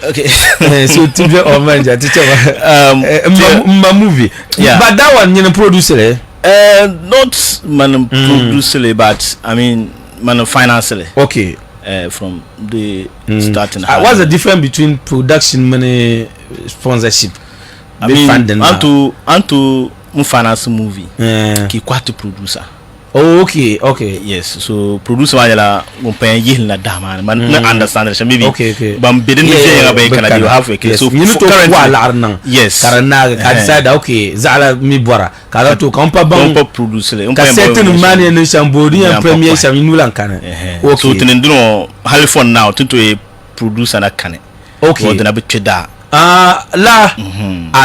Okay. So TV or manager teacher my movie. Yeah. But that one you know producer Not man producer, but I mean man financially. Okay. From the starting. What's the difference between production money sponsorship? I mean, anto finance movie. Ki kwati producer. Oh, okay. Yes, so producer wala mo pen yihil na dama man understand it maybe. Okay. Bam bidin ni jenga be kana you have okay. So you know to wala arnan. Yes. Karana ka decide okay, zala mi bora. Kala to kampa bang producer le. Ka certain man in Shambodi and premier Shami kana. Okay. So tinendino halifon now to a producer na kane. Okay. So then bit da.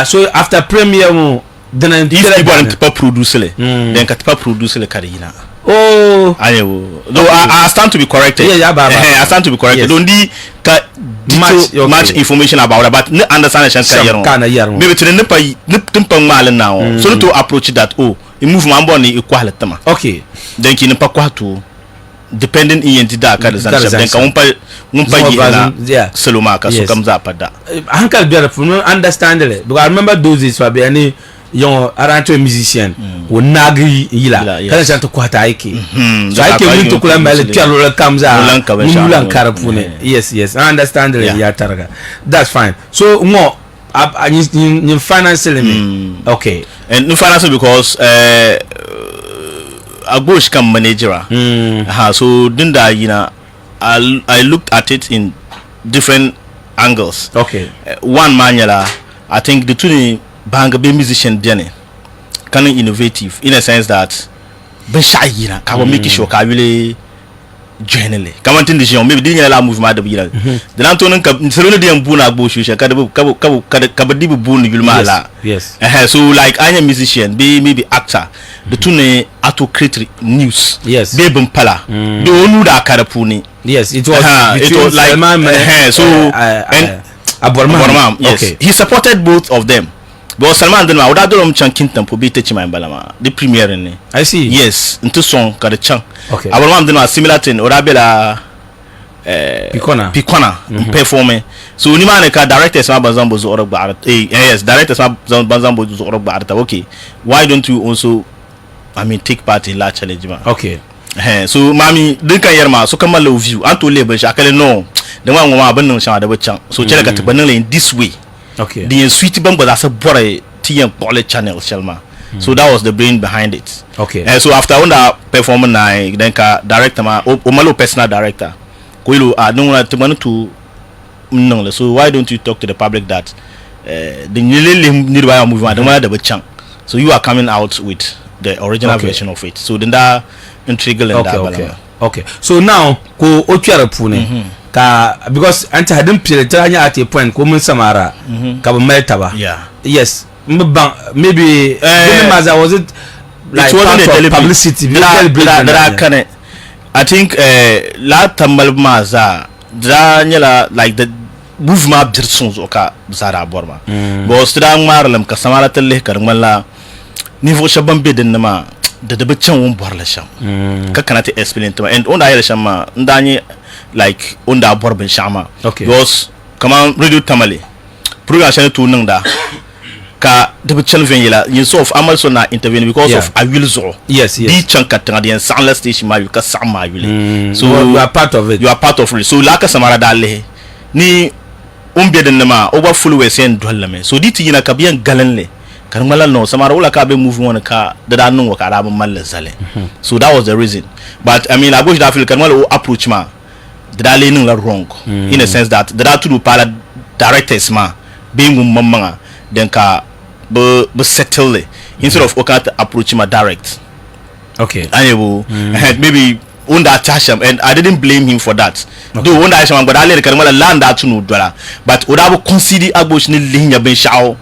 So after premier mo then if you want to produce le then can produce le karina. Oh, though I stand to be corrected. I stand to be corrected. Don't much information about it, but understand the maybe to the mal now. So to approach that a movement body equality. Okay. Then you know to depending in the dark then Salomaka so comes up at that. Uncle beautiful understand it because I remember those days for any young around musician who nagri ila kana to kwata aiki so aiki muntu kula mbele tialo comes out mulan karapune. Yes I understand it ya targa, that's fine. So mo in financially okay, and no financial because Agosh come manager so dinda I looked at it in different angles. Okay. One manuala I think the two bang be musician Jenny kind of innovative in a sense that ben shy can make sure ka really generally come on the maybe didn't allow movement the then Antonin Selena de Mbuna Bush kabadi bu yulmala. Yes. So like I am musician be maybe actor the two auto create news. Yes. Be bumpala do onu da karapuni. Yes, it was like so and Abormam. Yes. Okay. He supported both of them. But Salman then would do chanking tempo be teaching my balama the premiere in. I see. Yes, into song got a chunk. Okay. Abormam then similar thing or Abela Picona performing. So Nimaneka directors Bazambo's or Bar. Yes, directors Bazambo's or Barta. Okay. Why don't you also take part in La Challenge? Okay. So mami dinka yerma so kama low view anto label shakale no the one wa ban sha da bachan so chere ka tabanale in this way. Okay. The sweet bang was a bore TM College channel Shelma. So that was the brain behind it. Okay. And so after on that performance then ka director ma omalo personal director koilo no want to no, so why don't you talk to the public that the need why movement the bachan so you are coming out with the original version of it. So then that integral and okay. So now ko otuara pune ka because anti hadin piletanya at a point ko mun samara ka ba metaba. Yeah. Yes. Maybe was it like it publicity that I think la tambal maza danyela like the movement directions oka zara borma bo strang marlam ka samara telle karmala niveau shabam bedin ma da baccan won borla sham ka kana ta explain to and on da shama ndani like on da borbin shama because come on radio tamale program shane to nan da ka da baccan venila yin so of amal so na intervene because of I will zo yes di chanka tangadian soundless station ma ka sama will so you are part of it so la ka samara dale ni bedin ma over full we sen dollame so di tina ka biyan galanle karmala no samara wala ka be move one ka da nun wa ka mal zale so that was the reason but I mean I wish that feel karmala approach ma da le nun la wrong in a sense that da to do para directors ma being mamma then ka be settle instead of okata approach ma direct. Okay. And maybe under Tasham and I didn't blame him for that. Though under Tasham but I let karmala land that to no dollar but would consider abush ni linya ben shao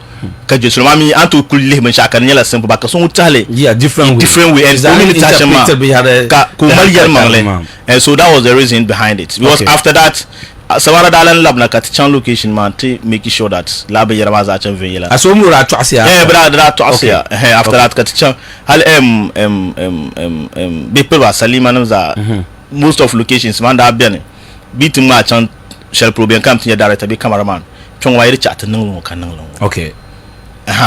ka je so mami anto kulile men shaka nyala simple ba ka so tale different way and so many ka ko maliyar mangle and so that was the reason behind it because after that Samara Dalan lab na kat chan location man to make sure that lab yarma za chan venyela aso mu ra to asia brother to asia after that kat chan hal people wa salima nam za most of locations man da biane bitin ma chan shall problem come to your director be cameraman chong wa chat nang kan nang okay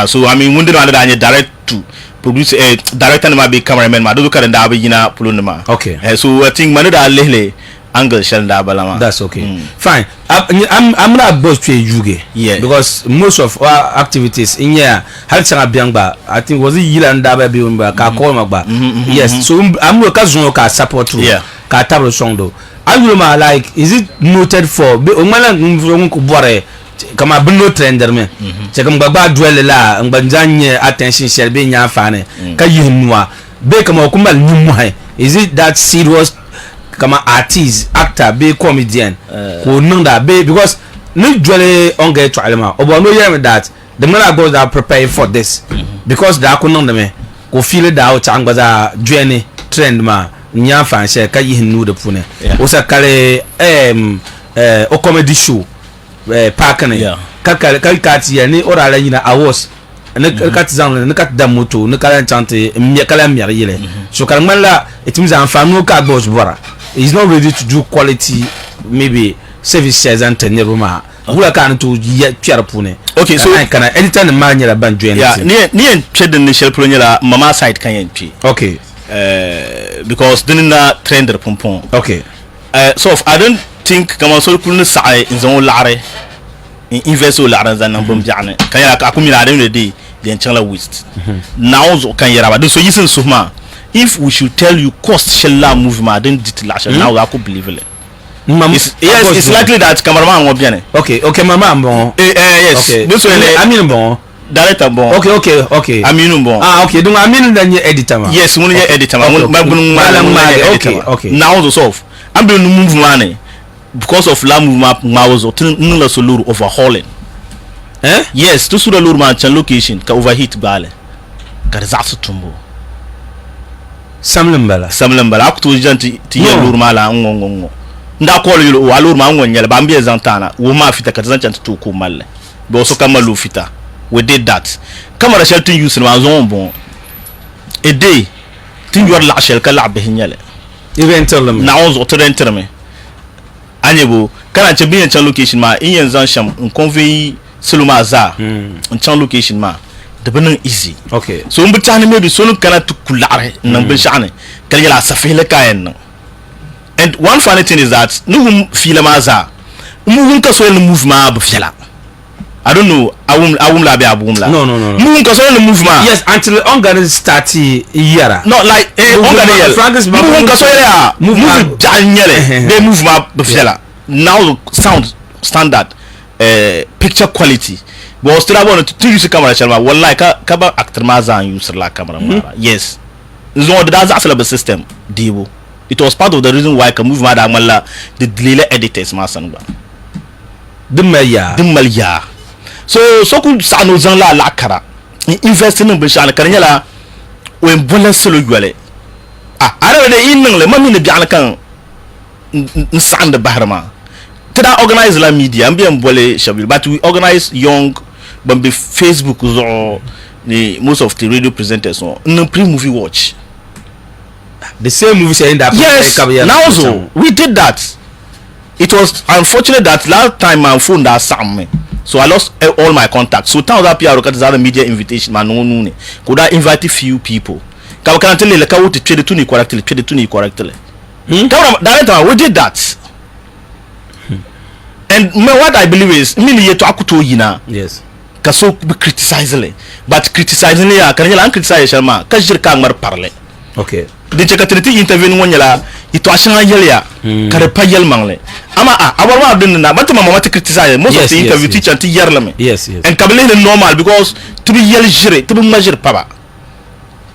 so I mean wouldn't want to direct to produce a director ma be cameraman ma do kan da be yina pulun ma okay so I think manu da lele angle shall da balama that's okay fine I'm not boss to you because most of our activities in here had some biangba I think was it yilanda ba be umba ka call magba yes so I'm no ka zon ka support to ka table song do I like is it noted for be umala ko bore kama bino trender me c'est comme baba duel la ngbanjanye attention shall be nya fane ka yinwa be kama ko mal nyumu hai is it that serious kama artist actor be comedian ko nunda be because no jole on get to alema obo no hear me that the man goes that prepare for this because da ko nunda me ko feel da o changbaza journey trend ma nya fan share ka yinu de pune o sa kale o comedy show park ne ka ti ya ni ora la yina awards ne ka ti zan ne ka da moto ne ka chante mi kala mi yele so kan man la it means am fanu ka boss bora he's not ready to do quality maybe services and teniruma wula kan to piar pune okay so kana editor ne ma nyala ban join ni en trade ne shel pro nyala mama side kan yen pi okay because dinna trender pompon okay so I don't think kama so kulun sa'i in zon lare invest o lare zan nan bum jane kan ya ka kumira da ne di den chala waste now zo kan yara ba so yisin suma if we should tell you cost shella movement then dit la shell now I could believe it it's likely that cameraman won't be okay mama bon yes okay so I mean bon director bon okay aminu bon okay donc aminu dan ye editor ma yes mun ye editor ma okay now zo solve am be no movement because of la movement mawozo tin la soluru overhauling yes to sura luru man chan location ka overheat bale ka zasu tumbo samlambala akuto janti ti ye luru mala ngongongo nda ko lo wa luru ma ngonyele ba mbie zantana wo ma fita ka zan chanti to ko malle bo so kamalu fita we did that kamera shelton use ma zon bon e dey tin yor la shel ka la be nyele eventually na onzo to renterme anyebo kana che bien chan location ma in yan zan sham in convey seluma za in chan location ma da banan easy okay so un bitani maybe so kana to kulare nan bin shane kan yala safile kayan nan and one funny thing is that no feel ma za mu ka so le movement bu fela I don't know awum la be abum la no mu ka so le movement yes until on start yara not like on mu ka so ya movement danyele the movement bu fela now sound standard picture quality but still want to use camera shalma wallahi ka ba actor ma za use la camera mara yes so that's actually the system dibo it was part of the reason why ka movement da malla the delay editors ma san ba dimmalya so ku sanu zan la kara invest in bin shan kan yala when bola solo gwale ara da innan le mami ne bi'al kan nsan da bahrama tada organize la media ambian bole shabil but we organize young but be Facebook or the most of the radio presenters no pre-movie watch the same movie saying that yes now so we did that. It was unfortunate that last time my phone that Sam me, so I lost all my contacts. So tell that PR got the media invitation man no could I invite a few people. Can tell you like how to trade to me correctly director we did that. And what I believe is me to akuto yina yes kaso be criticizing but criticizing ya kan yala criticize sharma ka jirka mar parler okay de chekatriti intervene wonyala ito ashanga yelia kare payel mangle ama abarwa din na batuma mama to criticize most of the interview teacher ti yerlame yes and kabile normal because to be yel jire to be measure paba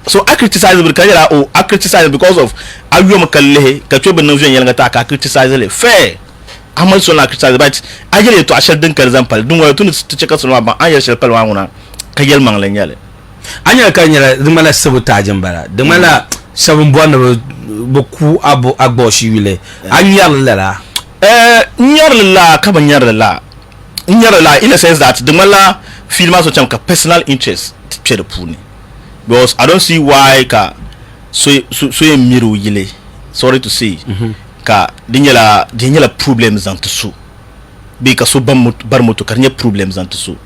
so I criticize the kayela o I criticize because of ayom kalle ka chobe no vien yelanga ta ka criticize le fair amal so na criticize but ayele to ashal din for example dun wa to cheka so ba ayel shel pal wanguna ka yel mangle nyale anya ka nyala dumala sabotage mbara dumala sabun bonda boku abo agboshi wile anyar la nyar la ka ban nyar la in a sense that the mala filma so cham ka personal interest pie de puni because I don't see why ka so miru yile sorry to say ka dinyala problems and to so be ka so bar moto karnya problems and so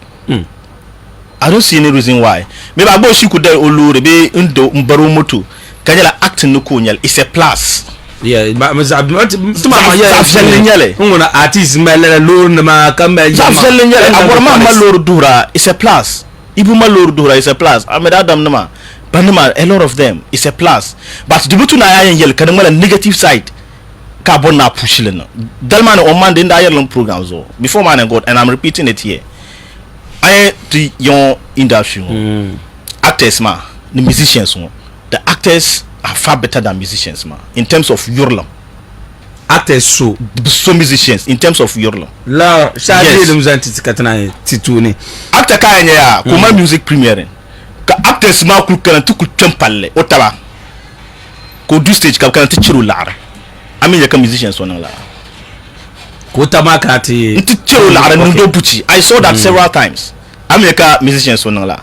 I don't see any reason why maybe abo shi ku da olure be ndo mbaro moto kanyala acting no konyal is a plus yeah ngona artist mele lor na kamba nyale aborma ma lor dura is a plus ibu ma lor dura is a plus ameda adam nama banama a lot of them is a plus but the butu na ya yel kan mala negative side ka bon na push le no dalman on man in da yerlon programs before man and God and I'm repeating it here I the young industry actors ma the musicians the actors are far better than musicians ma in terms of yurlam actors so musicians in terms of yurlam la shadi dem zanti katana tituni actor ka ya kuma music premiering ka actors ma ku kan tu ku tempalle o taba ko du stage ka kan tichiru lara ami ya ka musicians wona la ko tamaka ti tichiru lara ndo buchi I saw that several times ami ya ka musicians wona la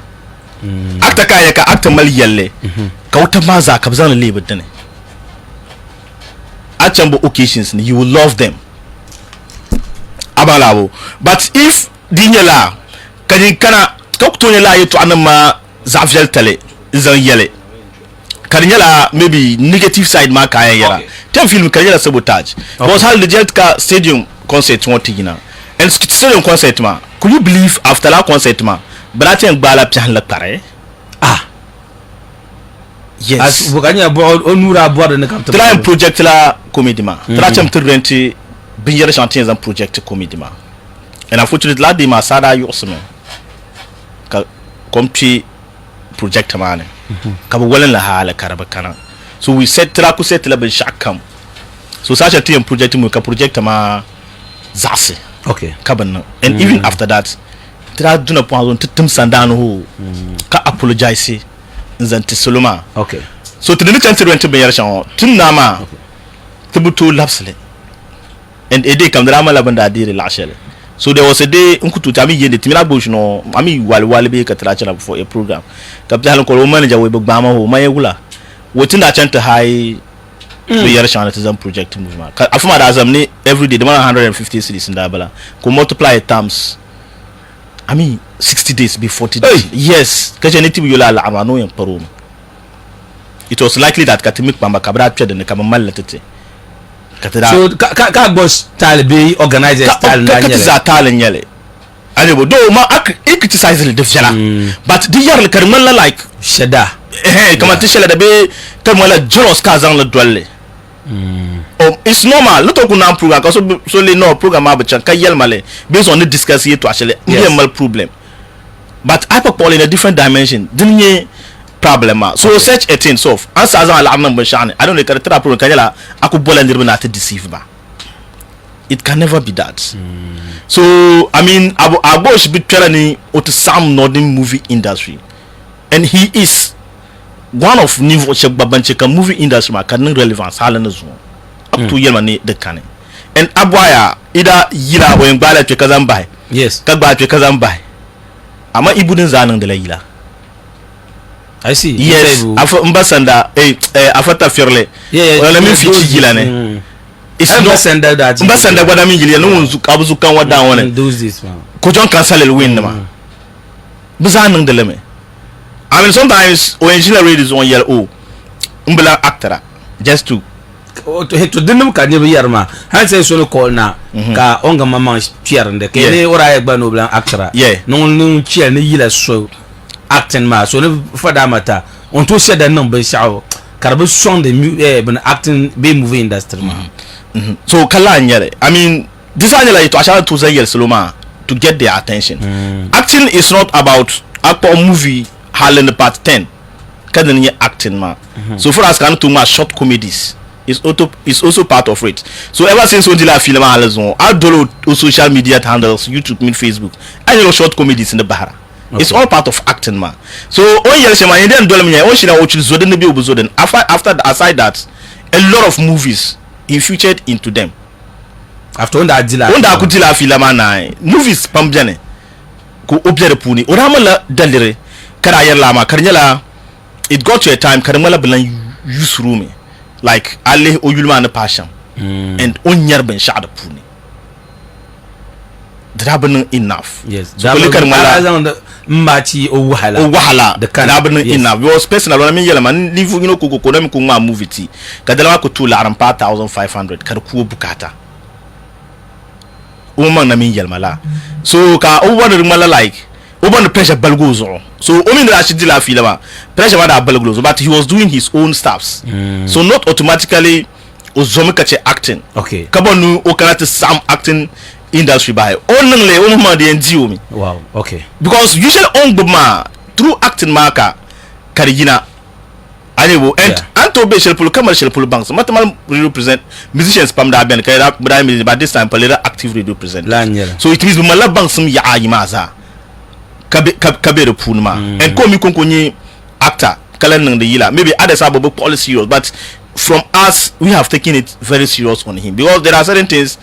actor ka ya ka actor mal yalle ka wata maza ka bazan lebe dane achambo occasions you will love them abalabo but if dinyala kani kana ka kutonya la yeto anama zafjel tale zan yele kanyala maybe negative side ma kayan yara ten film kanyala sabotage was hal the Jeltka stadium concert won tigina and stadium concert ma could you believe after that concert ma braten gbala pian la pare yes as buganya bo onura board ne kam tra project la comedy ma tra cham trenti binyere chantiers en project comedy ma and unfortunately la di ma sada yosme ka kompi project ma ne ka bu wala la hala karaba kana so we set tra ku set la ben shakam so such a team project mu ka project ma zase okay kaban and even after that tra duna point on titim sandano ho ka apologize nzanti soloma okay so to the next rent be yarshan tun nama tubutu lapsle and a day kam drama labanda dire lashele so there was a day nkutu tami yende timina bush no ami wal be ka trachela for a program kaptal ko manager we gbama ho mayegula wotin da chanta high be yarshan at zam project movement afuma da azam ni every day the 150 cities in dabala ko multiply times I mean 60 days be 40 days. Yes, it was likely that Katimik Mamba Cabra the Kamamal letete. So ka boss talbe organizer style na nyele. Alebo do ma criticize the fela. But the year Karmala like shada. Come to shela be Karmala Joros Kazan la dwelle. Oh, it's normal. Not a program because so no program ka yel male based on the discuss here to actually mal problem. But hyperpole in a different dimension. Didn't problem so such a thing so answer as I don't know character problem kanyala akubola ndirbe deceive ba. It can never be that. So I mean Abo should be training to some northern movie industry, and he is one of niveau Babancheka movie industry ma kan relevance halana zo up to yelmani de kane and abwaya ida yila o ngbala twe kazamba yes ka gba twe kazamba ama ibudin zanan de la yila I see yes afa mbasanda afata firle wala mi fiti yila ne it's mbasanda that mbasanda gwada mi yila no wonzu abuzu kan wada wona do this man ko jon cancel el win ma buzanan de leme I mean sometimes when engineer is on yellow umbela actor just to dinum ka ne biyarma han sai so call na ka onga mama pier nde ke ne ora ya gba no blan actor no no chier ne yila so acting ma so ne fada mata on to sheda nan be shawo karbe son de ben acting be movie industry ma so kala nyere I mean this is like to asha to say Seloma to get their attention. Acting is not about actor movie Harlan part 10 kadani acting ma so for us can to ma short comedies is also part of it. So ever since on the film Halazon I download social media handles YouTube and Facebook and you know short comedies in the Bahara. It's all part of acting ma. So on year shema then dole me on shina watch zoden be obuzoden after aside that a lot of movies he featured into them after on that kutila film na movies pambiane ko objere puni oramala dalire karayar lama karnyala it got to a time karmala bilan use room like alle oyulma na passion and onyar ben shada puni drabin enough. Yes. So kulikar mala mbachi o wahala. The kan drabin enough. Because personal when I mean yela man live you know ko na mi ko ma movie ti. Kadala ko tu la rampa 1500 kar ku bukata. O man na min yela mala. So ka o wonder mala like o ban pressure balgozo. So o min da shi dila fi la pressure ba da balgozo but he was doing his own stuffs. So not automatically ozomikache acting. Okay. Kabonu o kanata some acting industry by only o ma de ndio mi. Wow. Okay. Because usually on ma through acting marker karigina anyway and anto be shel pulu kamal shel pulu banks matamal represent musicians pam da ben kay rap but this time palera active radio present. So it means mala banks ya ayimaza kabe de punma and komi konkonyi actor kalen nang de yila maybe others are policy but from us we have taken it very serious on him because there are certain things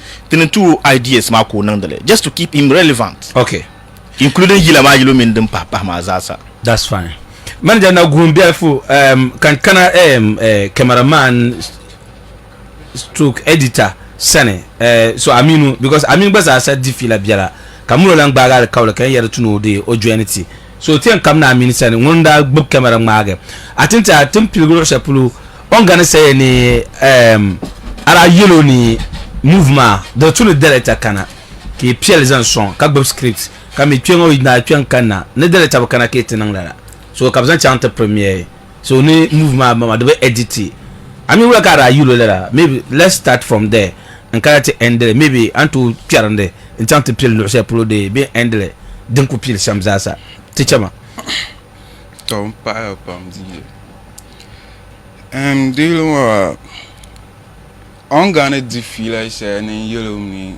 two ideas mako nandale just to keep him relevant, okay, including yila ma yilo min dem papa mazasa. That's fine. Manager na gumbia fu kana cameraman stroke editor sane so Aminu because Aminu basa said difila biara kamulo lang baga kawla kan yara tuno de ojuanity so tien kam na Aminu sane wonda book camera mage atinta tempilgo shapulu on gonna say ni ara yellow ni mouvement de tout le directeur kana qui pierre les son ka bob script ka mi tien o na tien kana ne directeur kana ke tenang la so ka besoin chante premier so ni mouvement mama de edit I mean we ka ara yellow la maybe let's start from there and ka te end maybe anto pierre ande en chante pierre le chef pour de bien end d'un coup pierre samza sa tichama tom pa pam di dealing on gonna defeat I say and yellow me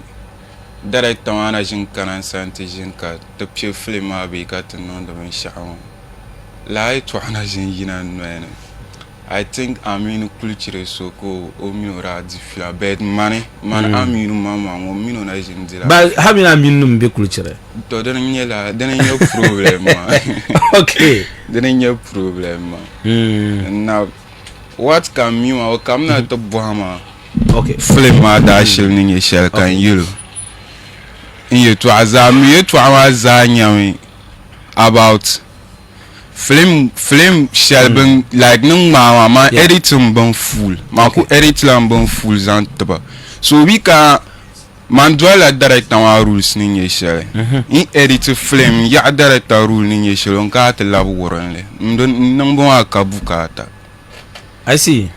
director managing can sante jinka the pure film be got no the shawn like to managing yinan man I think Aminu culture so ko o mi ora defeat bad money man Aminu mama o mi no na jindira but how many Aminu be culture to den nyela den your problem okay den your problem now what can me or come na to Bohama okay flip ma da shil ni shel kan yulu in to azami to azanya about film shel ben like nung ma editing bon full ma ku edit lam bon full zantba so we can man dwala director wa rules ni shel in edit film ya director rule ni shel on ka ta lab woran le ndon bon akabukata I see.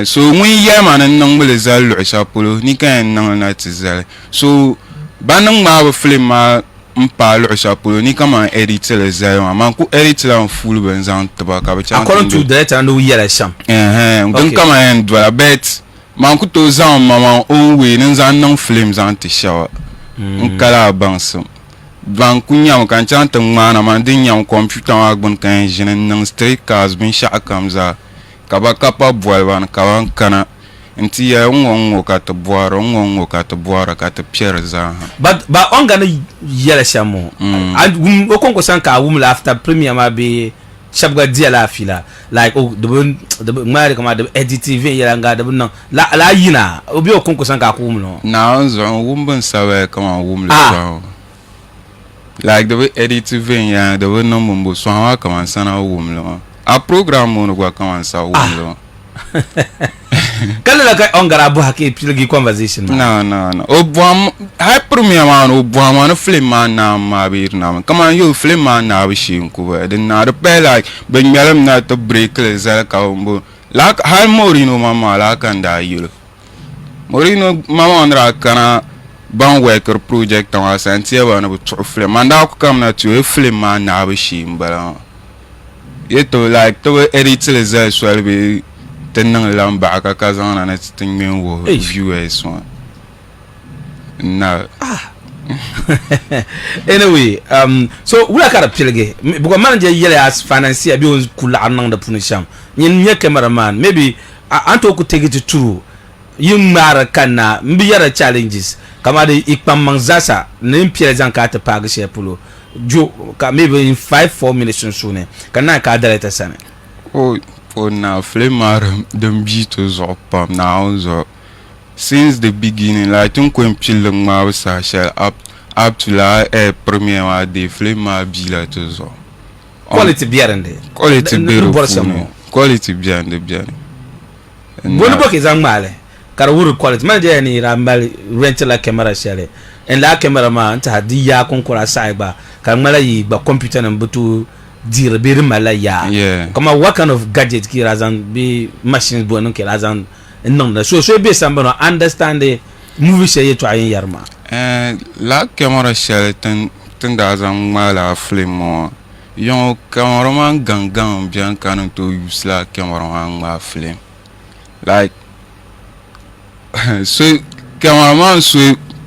So when you man and nung will zal shapolo, ni kan nang na tizal. So banang ma film ma mpalo shapolo, ni kama edit le zal ma ku edit la full benzan tabaka ba chan. According to that and we yela sham. Don't come and dwala bet. Man ku to zan mama on we nzan nang film zan te shawa. Nkala bansum. Ban kunyam kan chan tang mana man din yam computer wa gbon kan jinen nang straight cars bin sha kamza. Kaba kapa boalwan kawan kana nti ya ngongo kata boara kata pierre za but on gonna yela shamo and okonko sanka wum after premier ma be shabga dia la fila like oh the mari kama the edit yela nga the no la yina obi okonko sanka ko wum no na onzo wum ben sawe kama wum le like the edit ya the no mumbo so ha kama sana wum lo a program no gwa kama sa wum lo kala ka ongara bu hake pilgi conversation no obwam hay premier man obwam no film man na ma bir na kama you film man na bi shin ku den na the pay like ben melam na to break le za ka mbo la hay morino mama la kan da yulo morino mama andra kana ban worker project on asantia ba no to film man da ku kam na to film man na bi shin bala yeto like to edit le za so be tenang lamba aka kazana na tingmen wo viewers one now anyway so we aka pilge because manager yele as financier bi on kula anang da punisham nyin nye cameraman maybe anto ku take it through yin mara kana mbi yara challenges kama de ikpam mangzasa ne mpire zanka ta pag shepulo jo ka maybe in 4 minutes soon kana ka director sana oh now flemar dem bito zo pam now zo since the beginning like tun ko mpile ma sa shell up up to la premier wa de film ma bila to zo quality biarande quality biro quality biande bonu boke zangmale kar wuru quality man je ni rambal rent la camera share en la camera ma anta hadiya kon kora saiba kar mala yi ba computer nan butu dire be mala ya kama what kind of gadget ki razan be machines bonu ki razan non so be sambano understand the movie share to ayin yarma la camera share ten da zan mala film yon cameraman gangan bien kanon to use la cameraman ma film like so cameraman so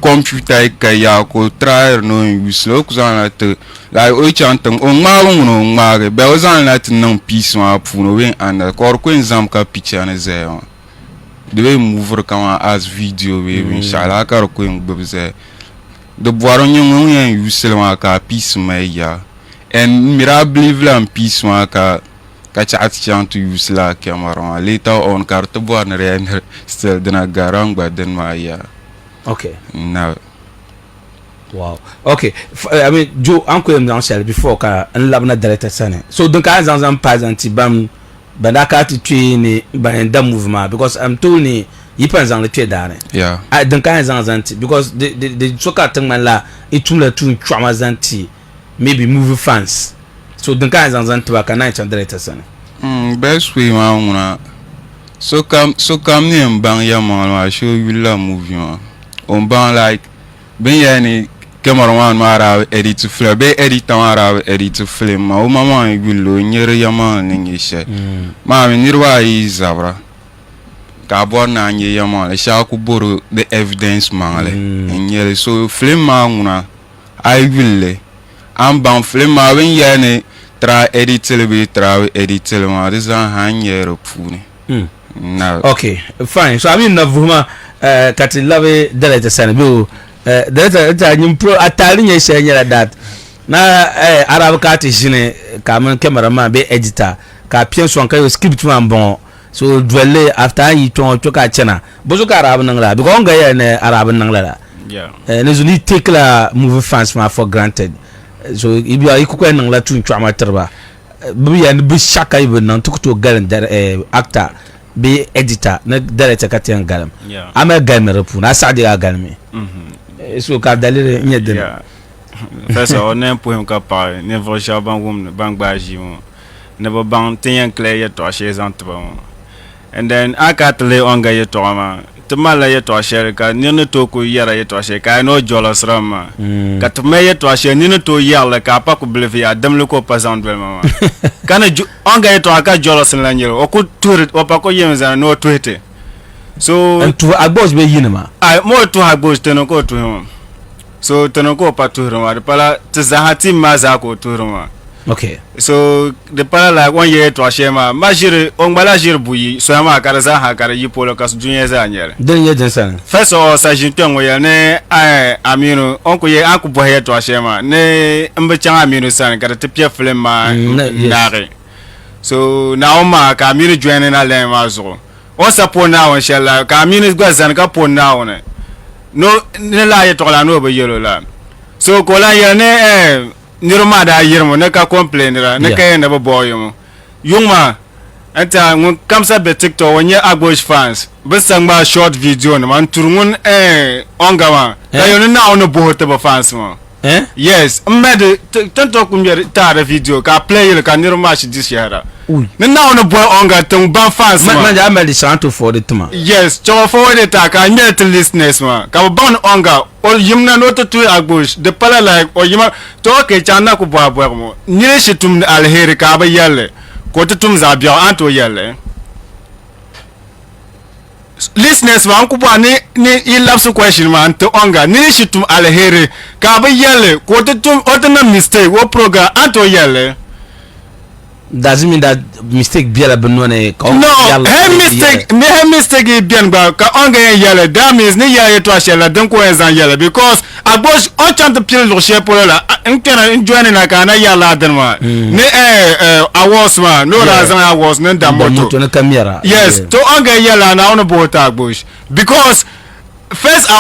computer kaya ko try no use lo kuzana to like o chantan o ma be o zan la tin piece ma puno we and ko ko exam ka picture na zero de we move kama as video we inshallah ka ko ngbe de boiron yon use le ka piece ma ya and mirably and peace ka chat to use la camera later on carte born render still dina garang but then my okay now wow okay I mean Joe uncle am share before ka en labna director sane so donc as en pas bam bandaka to train ban da movement because I'm told ni you pense en le pied d'arrêt yeah donc as en because the soccer thing man la itula tu trauma zanti maybe movie fans so the guys and to ka night and director sana best way ma una so come ni bang ya ma show you la movie ma on bang like ben ya ni cameraman ma ra edit to film be edit ma ra edit to film ma o mama yulo nyere ya ma ni she ma mi nirwa yi zabra ka bo na nye ya ma le sha ku boro the evidence ma le nyere so film ma una I will am ban film ma wen yani tra editel be tra editel ma this an hanyero puni now okay fine so I mean na vuma kati love delete sana bi delete ta nyim pro atali nye shenyera that na arab kati jine ka man cameraman be editor ka pien so kan script man bon so dwelle after yi ton choka chena bozo ka arab nang la because nga ye ne arab nang la yeah ne zuni take la movie fans ma for granted so ibi ay ko nang la tun chama terba bi ya bi shaka ibi nan to galan der actor bi editor na director ka ten galam ama gamer pu na sadi ga galmi so ka dalire nyede first on un point ka pa ne vo jaban wum bang baji mo ne bo bang ten clear ya to chez antba and then akatle onga ya to ma tumala ya to share ka nino to ko yara ya to share ka no jolos rama ka tume ya to share nino to yalla ka pa ko blevi ya dem le ko passant wel mama kana onga ya to aka jolos la nyero o ko tour o pa ko yemza no twete so to agbos be yinima ai mo to agbos teno ko to so teno ko pa to rama de pala tzahati maza ko to rama okay so de pala la one year to shema majire on bala jir buyi so ma karaza ha kar yi polo kas dunya za nyere den ye den san first o sa jinto ya ne aminu on ko ye aku bo he to shema ne mbe chan aminu san kar te pia film ma nare so na o ma ka aminu joine na le ma zo on sa pona on shela ka aminu gwa zan ka pona on no ne la ye to la no be yelo la so ko la ye ne nirma da yirmo ne ka complainera ne ka ne bo boyum yuma anta ngun kamsa be TikTok wonye agbosh fans be sangba short video ne man turun ongawa ayo na ono bo te bo fans mo yes mmede tanto kumye ta video ka play le ka nirma shi dishara ne na ono bo onga tung ban fans mo man ja meli santo for the tuma yes cho for the ta ka net listeners ma ka ban onga o yimna no to tu agbosh de pala like o yima to ke chana ku bo mo nyire shitum alheri ka ba yalle ko to tum za bia anto yalle listeners ma ku ba ni I love some question man to onga nyire shitum alheri ka ba yalle ko to tum o to na mistake wo program anto yalle doesn't mean that mistake biela benone no mistake bien ba ka onga yele that means ni yele to ashela den ko ezan yele because agbosh on chant pile lo she pour la nkena join na kana yala den ma ni awas ma no razan awas nen da moto na camera yes to onga yele na on bo ta agbosh because first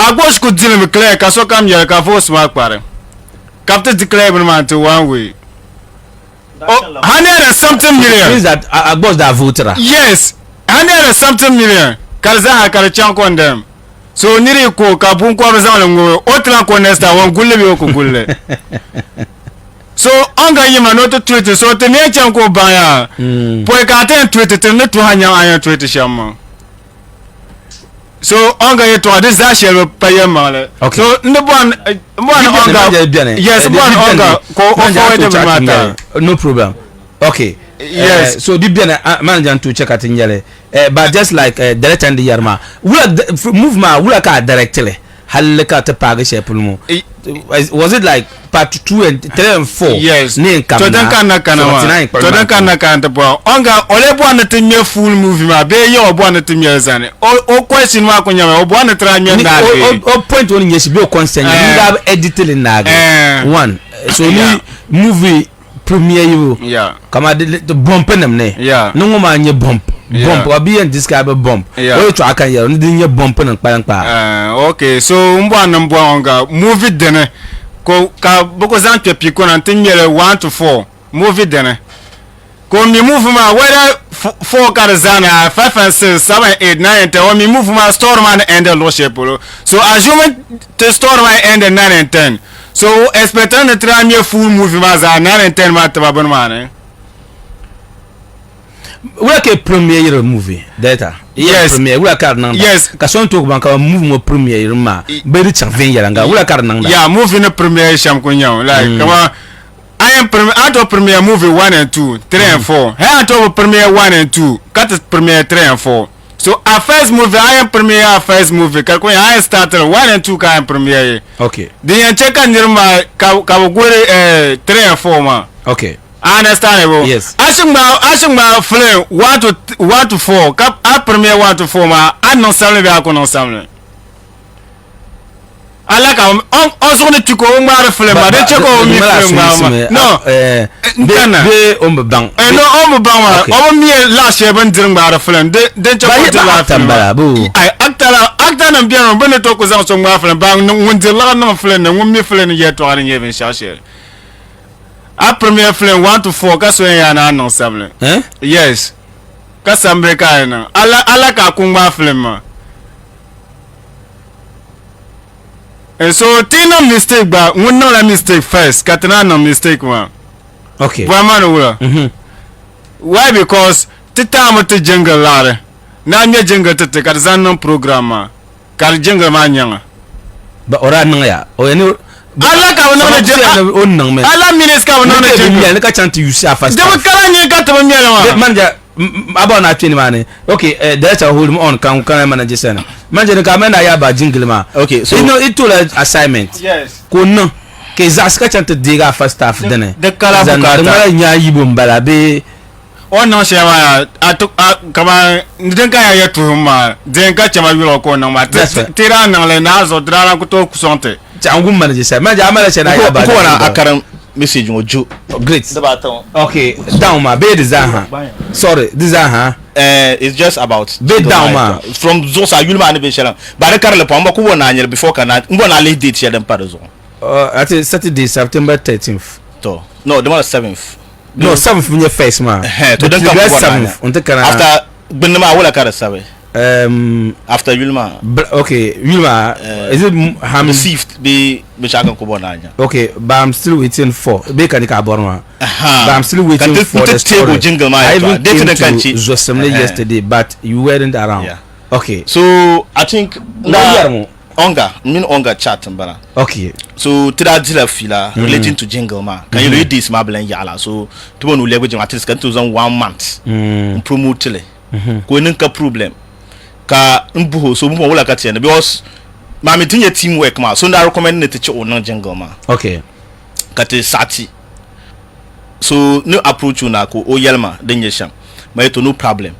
Agbos could deal with Claire, Kasokam Yaka for smart party. Captain declare man to one way. Oh, 100 million. Means that Agbos that voter. Yes, 100 million. Kazaha Karachan on them. So Niri ko Kabun Kwazan, Otra Conesta, one Gulli Okugule. So anga yima no to tweet so te ne chan ko baya po ka ten tweet te ne to hanya ayan tweet shama so anga ye to this that share pay male so ne bon anga yes bon anga ko forward the matter no problem okay yes so di bien manager to check at njale but just like direct and yarma move ma wula ka directly halka ta paga shepulmu was it like part 2 and 3 and 4 yes to dan kana to bo onga ole bo na tinye full movie ma be ye obo na tinye zane o question ma ko nyama obo na tra nye na o point one yes be o consent you have edited na one so ni movie premiere you kama the bump nem ne no ngoma nye bump obi and describe bump o to aka ye no nye bump na kpa okay so mbo onga movie dene ko ka boko zan pepi ko na tinye 1 to 4 movie dene ko mi move ma whether 4 karzana 5 and 6 7 8 9 10 o mi move ma store man end the lordship so assuming the store man end 9 and 10 so expecting the try me full movie ma za 9 and 10 ma tabon man we ke premiere movie data yes premiere we ka nan yes ka son to ban ka move mo premiere ma be ri chan ven yanga we ka nan yeah movie no premiere sham ko nyaw like come on I am premiere movie 1 and 2 3 and 4 I am premiere 1 and 2 cut premiere 3 and 4 so our first movie I am premiere first movie ka ko I started 1 and 2 ka premiere okay the check and nirma ka go 3 and 4 ma okay understandable yes asingba film 1 to 4 cap a premier 1 to 4 ma anon samle be akonon samle alaka on so ne tuko o mare film ma de cheko mi film ma no be on bang no on bang ma o mi la she ban dir mare film de cheko de la tambara bu ai actor na bien ben to ko zan so mare film bang won de la na film na won mi film ye to ani ye ben charger a premier film 1 to 4 ka so ya na non sable yes ka sambre ka na ala ka kungba film and so tina mistake ba won no la mistake first ka tina no mistake ma okay vraiment no why because tita mo te jungle lare na nye jungle te ka zan non programme ka jungle ma nyanga ba ora nan ya o yani ala ka wona je on nan me ala minis ka wona je me ka chant you see fast de kala ni ka to me la manja aba na twini mane okay director hold me on kan manager sana manja ka me na ya ba jingle ma okay so it to assignment yes ko non ke zas ka chant de ga first staff dene de kala bukata mala nya yibo mbala be on no shema kama ndenka ya tuhuma denka chama yuro ko na ma tira na le nazo drana ko to kusonte angum manager sa manager amala chena ya ba ko na akaran message ngojo great okay down ma be design sorry design it's just about be down ma from zosa yulma ne be shela bare karle pomba ko wona anyel before kana ngona le date ya dem pardon at Saturday September 13th to no the 7th no 7th when you face ma to the 7th on the kana after benema wala kara sabe after Yulma okay Yulma is it ham received be chakan ko bonanya okay but I'm still waiting for be kan ka borma but I'm still waiting for the table jingle ma I even came to Zosemle yesterday but you weren't around okay so I think onga chat mbara okay so tira dila fila relating to jingle ma can you read this ma blan yala so to wonu lego jing at least kan to 1 month promote le ko ninka problem ka mbuho so mbuho wala ka tiene because ma me tinye teamwork ma so nda recommend ne teach on jingle ma okay kate sati so no approach una ko o yelma denye sham ma to no problem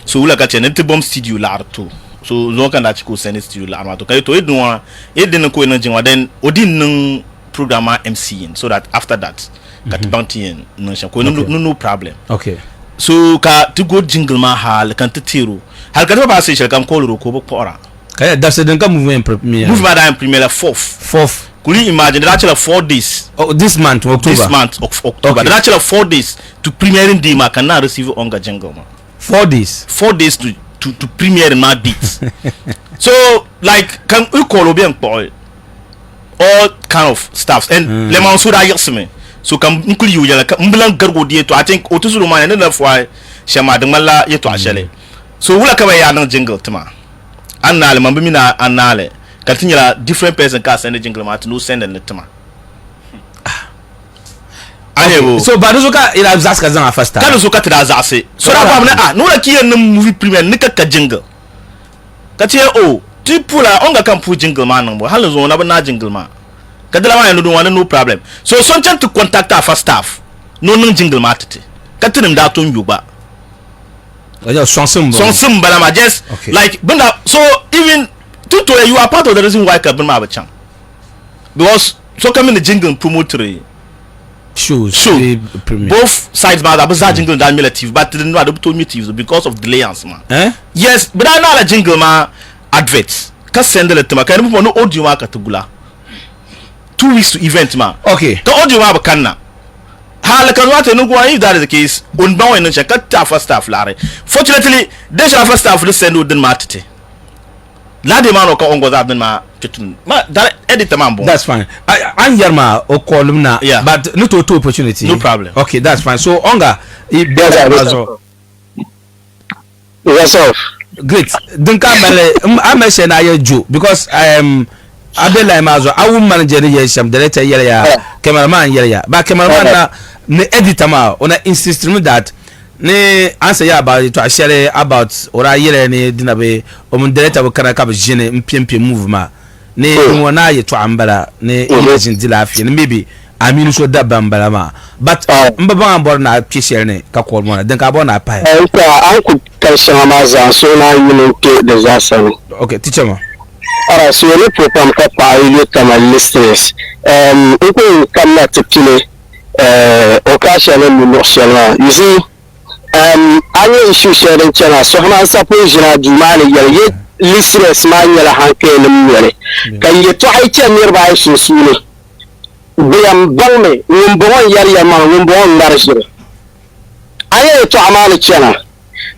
so wala ka tiene te bomb studio la to so zo kan da chiko send studio la ma to ka to edun edin ko na jinwa then odin programmer MC so that after that kat bounty in no sham ko no problem okay so ka to go jingle ma hal kan te tiro hal ka ba sai shirkan ko ro ko pora kaya that's the movement premier movement da premier la fourth kuli imagine that actually 4 days this month October of October that actually 4 days to premiering day ma can receive onga jingle ma 4 days to premiere my beats. So like can you call bien boy all kind of stuff and le man so da yesme so kan nkuli yu yala mblan gargo die to I think otusuru man na fwa shama de mala yeto ashele so wula ka ya nan jingle tuma annale man bimi na annale katinyala different person ka send jingle ma to no send and tuma okay. So baduzuka ila zaska zan afasta kanu zuka tida zase so da ba no la kiyen nan movie premiere nika ka jingle katie o tipula onga kan pu jingle ma nan bo halin zo na ba na jingle ma kadala ma no do wan no problem so something to contact our staff no nan jingle ma tete katinim da to yuba oja sonsim bala ma just okay. Like benda so even to you are part of the reason why ka bin ma ba chan because so come in the jingle promotory shows both sides ma da ba jingle da relative but they know to meet because of delayance man yes but I know la jingle ma adverts ka send le tema ka no audio ma ka tugula 2 weeks to event ma okay ka audio ma ba kanna hala kan wata no go if that is the case on ba wani cha ka ta first staff lare fortunately they shall first staff send odin ma tete la de ma no ka ongo za ma tutun ma that edit man bon that's fine I yarma o kolumna yeah. But no to opportunity no problem okay that's fine so onga yes off great dinka mele ameshe na ye jo because I am Abdullah Mazo awu manager ye sham director yele ya cameraman yele ya ba cameraman na ne editor ma ona insist me that ne answer ya about to share about ora yele ne dinabe o mun director bo kana ka ba jene mpiempie movement ne wona ye to ambala ne imagine dilafi ne maybe aminu so da bambala ma but mbaba ambor na pishel ne ka ko mo na den ka bo na pa an ku karshen ma za so na yin ke da za sani okay teacher ma ara so ne program ka pa ile kama listeners ko kama tipile o ka shele mu no shela you see any issue sharing channel so na suppose jina dumani ye listeners ma nyala hanke ne mwele kan ye to ay chamir ba su sune biyam balme wumbon yar yama wumbon ngarshire aye to amana channel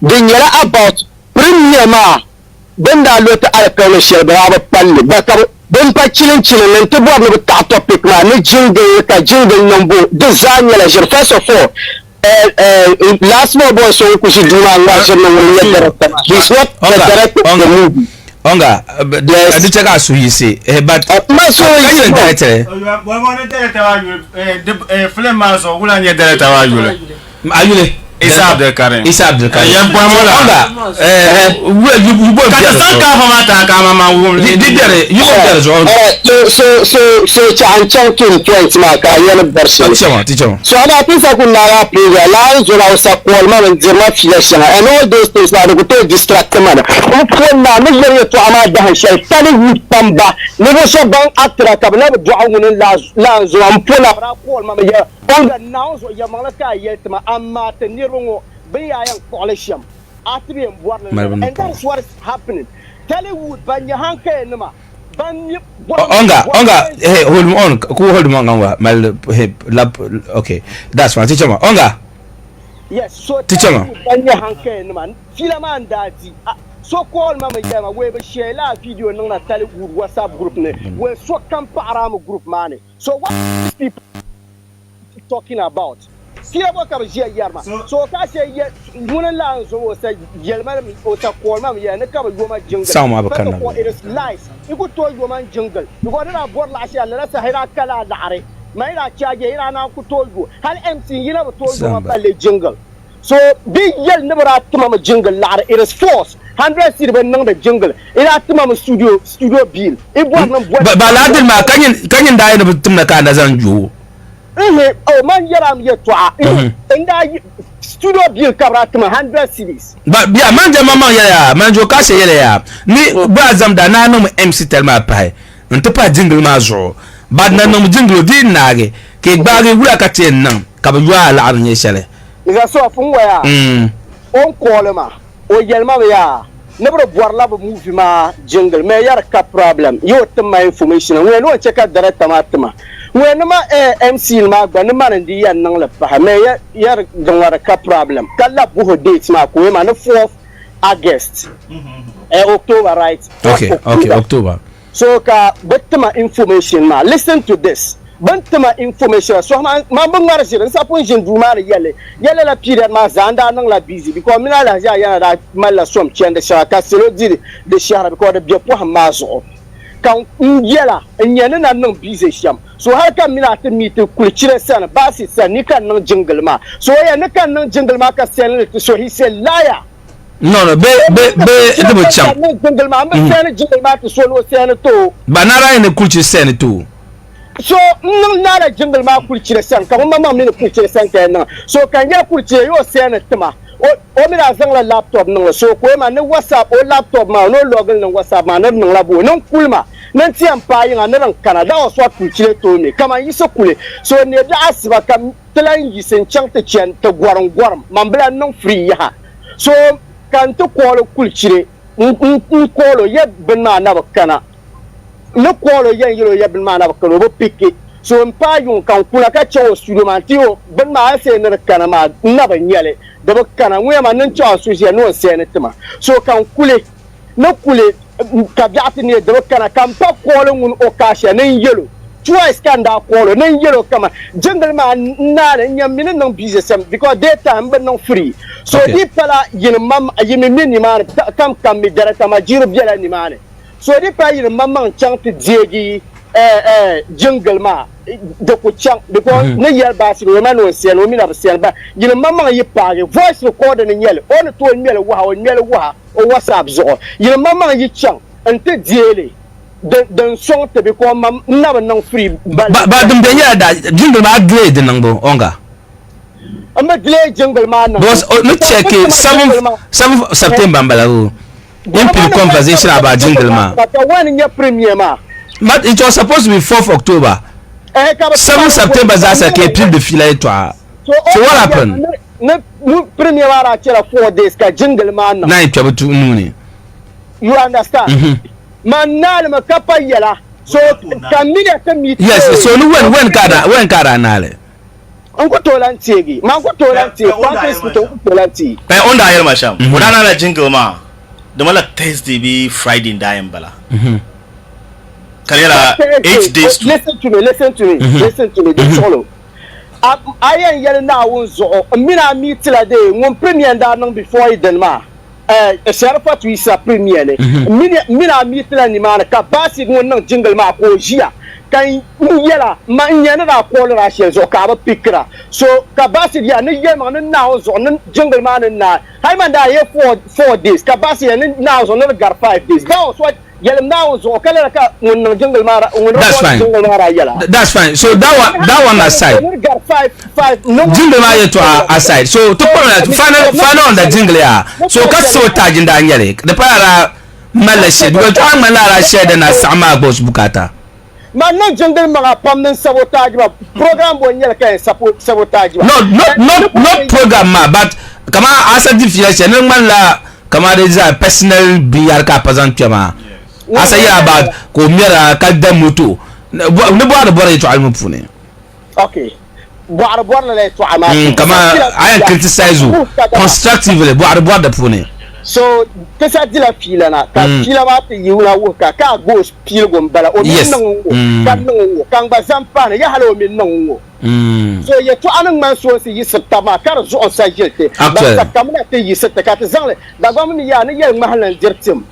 din yara about premier ma benda lota alkawle shebe aba palle bakar bon pa chilin nan to bo no ta topic ma ni jingle ka jingle nombo design la je first of all last more boy so ku si duma ngasir no woni yedere this what the director of the movie onga adi cheka su yisi but ma so yisi director wa wona director wa film ma so wula nye director wa yule ayule Isa Abdul Karim yan boy mola onga you boy ka sanka fa mata ka mama wo didere you go there so chan kin point ma ka yana version teacher so ana pisa kun na player la zo la sa ko ma ben zema filasha and all those things na go to distract man ko na mi yere to ama da han shay tani wi pamba ne bo so ban atra ka na do awun la zo am pola ra ko ma ya onga now so ya malaka yetma amma tenirungo be ayan polisham atbi and that's what is happening Hollywood banya hanke nima onga hey hold on mal lab okay that's fine teacher ma onga yes so teacher ma banya hanke nima filama ndati so call mama yama we be share la video na Hollywood WhatsApp group ne we so kan param group mane so what people talking about kila boka ba jiya yarma so ka ce munan la so o sa yelma o sa kolma ya ne ka ba goma jingle sama ba kana it is lies iku to goma jingle because na bor la shi Allah sa hira kala la'are mai da caje ina na ku to go hal MC yana ba to goma balle jingle so big yel ne bara tuma ma jingle la'are it is force 100 city ban nan da jingle ina tuma ma studio bill ibo nan ba ladin ma kanyin da yana tumna ka da zan juwo oh man yaram yetwa inda studio bill kabratma 100 series ba bia man jama man ya man jo ka se yele ya ni ba zam da na no MC telma pai nto pa jingle ma zo ba na no jingle di nage ke gbage wura ka ten nan ka ba yo ala arnye shele iga so fun waya on kolema o yelma ya Never boarla movie ma jungle me yar ka problem yo my information when no check out direct tomatma when ma MC ma gba ne man ndi yan nan la pa me yar don ka problem kala bu date ma ko ma no 4th August October right okay October so ka batma information ma listen to this bantama information so ma bangar sir sa pon jin du ma yele la period ma zanda nan la busy because mina la ja yana da mala som chen de shaka selo di de shara because de biopo ma zo kan yela nyane nan busy sham so har kan mina ta meet kulchire sana basi san ni kan nan jingle ma so ya ni kan nan jingle ma ka sen so he said liar no be de cham jingle ma sen jingle ma to so no sen to banara ne kulchire sen to so nala jingle ma kulchire san ka mama ne kulchire san ka so kan ya kulchire yo sen tama o mi da zang la laptop no so ko ma ne WhatsApp o laptop ma no login no WhatsApp ma no la bo non kulma nan ti ampa yin nan Canada o so kulchire to ne kama yi so kule so ne da asiba kam tlan yi sen chang te chen te gwaron man bla non free ya so kan to ko kulchire ko ye ben ma na bakana no kwalo yan yiro ya bin mana bakano bo pike so mpa yun kan kula ka chawo studio man tiyo bin ma ase ne kana ma na ban yale da bakana ngwe ma nan chawo studio no se ne tima so kan kule no kule ka biati ne da bakana kan pa kwalo ngun o kasha nan yelo twice kan da kwalo nan yelo kama jungle ma na ne nyam min nan business because daytime ban nan free so di pala yin mam yin ni ma kam mi darata ma jiro biala ni ma ne so di pa yin mamman chang ti jeegi jungle ma de ko chang because ne yel ba si ma no sen o mi na sen ba yin mamman yi pa voice recorder ne yel on to nyel wa o WhatsApp zo yin mamman yi chang ante diele dan song te be ko mam na ba nan free ba dum de ya da jungle ma grade nan bo onga amma glade jungle ma nan because no check 7 September mbala impil conversation about jingle ma. But when in your premiere ma. But it was supposed to be 4th October. 7 September that's a keep the file to. So what happened? No premiere wa 4 days ka jingle ma na. Na ipya butu nuni. You understand? Man na ma kapa yela. So kamina ka meet. Yes, so when kada nale. Onko tolanti ma ko tolanti ko tolanti. Onda ayel masham. Udana la jingle ma. The mala Thursday be Friday in Diambala. Karela 8 days to listen to me they follow I am yelling now so mina meet la day one premier da non before it then ma sharafa to isa premier le mina meet la ni ma ka basi won jingle ma ko jia kan yela ma nyana da ko la she zo ka ba pikra so ka basi ya ne ye ma na zo nan jingle ma na hay man da ye 4 days ka basi ya na zo na gar 5 days that was what yelam now so kala ka won jungle mara that's fine so that one aside jingle mara to aside so to final on the jingle ya so ka so tajin da nyale the para malashe because to amala share na sama boss bukata man no jungle mara permanent sabotage program bo nyale ka sabotage not program ma but kama asa difference nan man la kama da personal biyar ka present ma asa ya about ko mera kadda mutu ne boar bore to almu fune okay boar la to ama kama I criticize you constructively boar da fune so kesa dila fila na ka fila ba te yuna wo ka go pile go mbala o min nan kan ba zampa na ya halo min nan wo so ye to anan man so si yisata ma kar zo on sa jelte ba kamna te yisata ka te zangle da ba min ya ne ye mahalan dirtim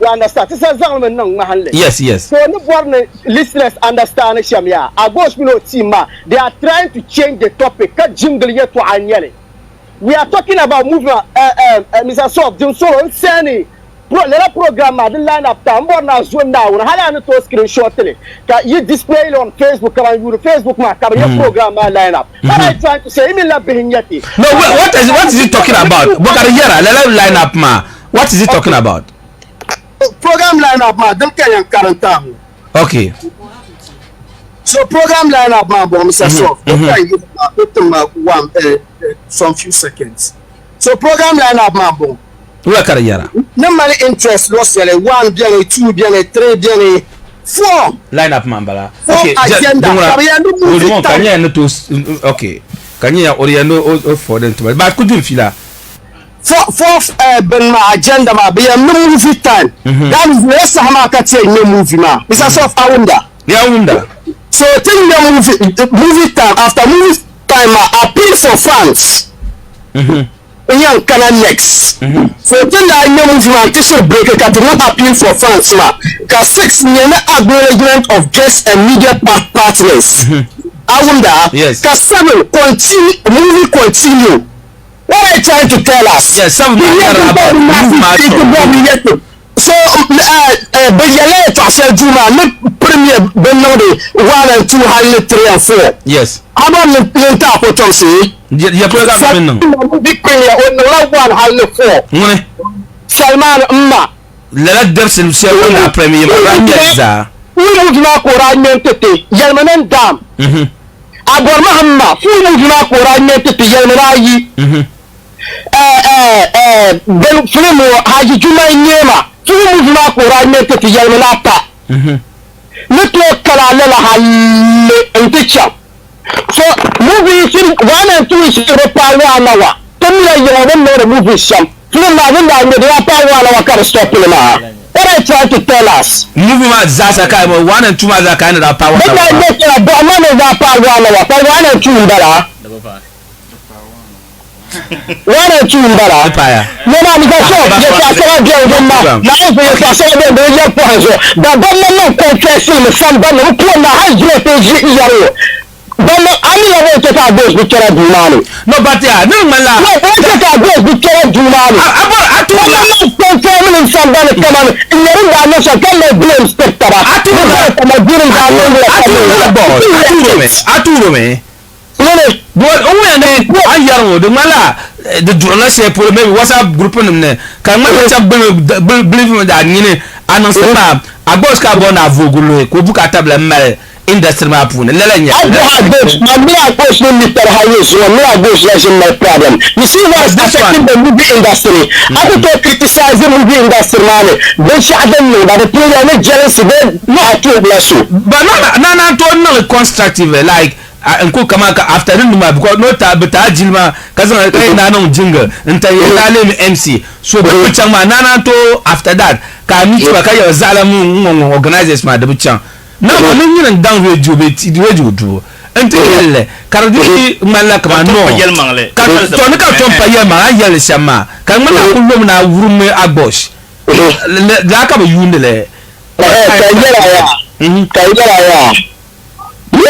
you understand this is zang men nang mahalle yes so no born listeners understand shamia agos mino team they are trying to change the topic ka jingle ye to anyele we are talking about movement Mr. Sof Jim Solo Sani le program the line up time na zone now hala no to screenshot le ka you display on Facebook ka you Facebook ma ka your program line up what I trying to say me la behinyati no what is he talking about bokari yara le line up ma what is he talking about program line up ma dem kan karanta okay so program line up ma bo Mr. Sof some few seconds so program line up ma bo Ula carriera. No money interest loss yele 1 bien et 2 bien et 3 bien et 4. Line up mambala. Okay. Agenda. Kanya no to okay. Kanya oriendo o for them to. But could you feel that? Fourth ben ma agenda ma be no movie time. That is less hama ka say no movie ma. Bisa so awunda. Ya awunda. So tell me movie time after movie time appeal for fans. Yan kana next. So tell me no movie ma to break it to not appeal for fans ma. Ka 6 nyana acknowledgement of guests and media partners. Awunda. Yes. Ka 7 continue. What are you trying to tell us? Yes, some about so Bejale to say Juma no premier Benode 1 and 2 high 3 and 4. Yes. How about the top of Tomsi? Ya program no. Big premier on the one high 4. Ngone. Salman Umma. La dersen se on premier Ranyeza. We would not go right to Yelmanen Dam. Abor Mahamma, we would not go right to Yelmanayi. Ben filmu haji juma nyema filmu juma qur'an te tiyalmata nito kala la halle inticha so movie sin 1 and 2 is repawa nawa tamla yawan no movie sham film ma wanda ne da pawa nawa kar stop ma what I try to tell us movie ma zasa kai 1 and 2 ma za kai na pawa nawa ba ne ta ba ma ne za pawa nawa pa 1 and 2 ndara 1 and 2 ndara no na mi ka so je ta so de o ma na e je ta so de o je po so da ba no confess me sam ba no ko na ha je te ji yaro ba no ani ya wo ta go bi kera dumani no but ya no mala no wo ta go bi kera dumani abo atu no confess me sam ba no kama yaro da no so kan le blame step tara atu ta ma dirin da no atu me But I yaro the mala the journalist say for maybe WhatsApp group ne kan ma ta believe me that nyine announce pa abos ka bon avogolo ko buka table mal industry ma pune lele nya me abos no Mr. Hayes so me abos is my problem you see what's affecting the movie industry I to criticize the movie industry man they shadan no that the player no jealousy no to bless you but na to no constructive like nko kama ka afternoon ma because no ta beta jilma kazan kai na non jingle nta yela le MC so da buchan ma nana to after that ka meet ba ka ya zalamu organizers ma da buchan na ma nan yin dan radio be ti radio do nta yelle kardi malaka ma no ka to ne ka to pa yema yelle shama kan ma kullum na wurume agbosh la ka ba yundele ka yela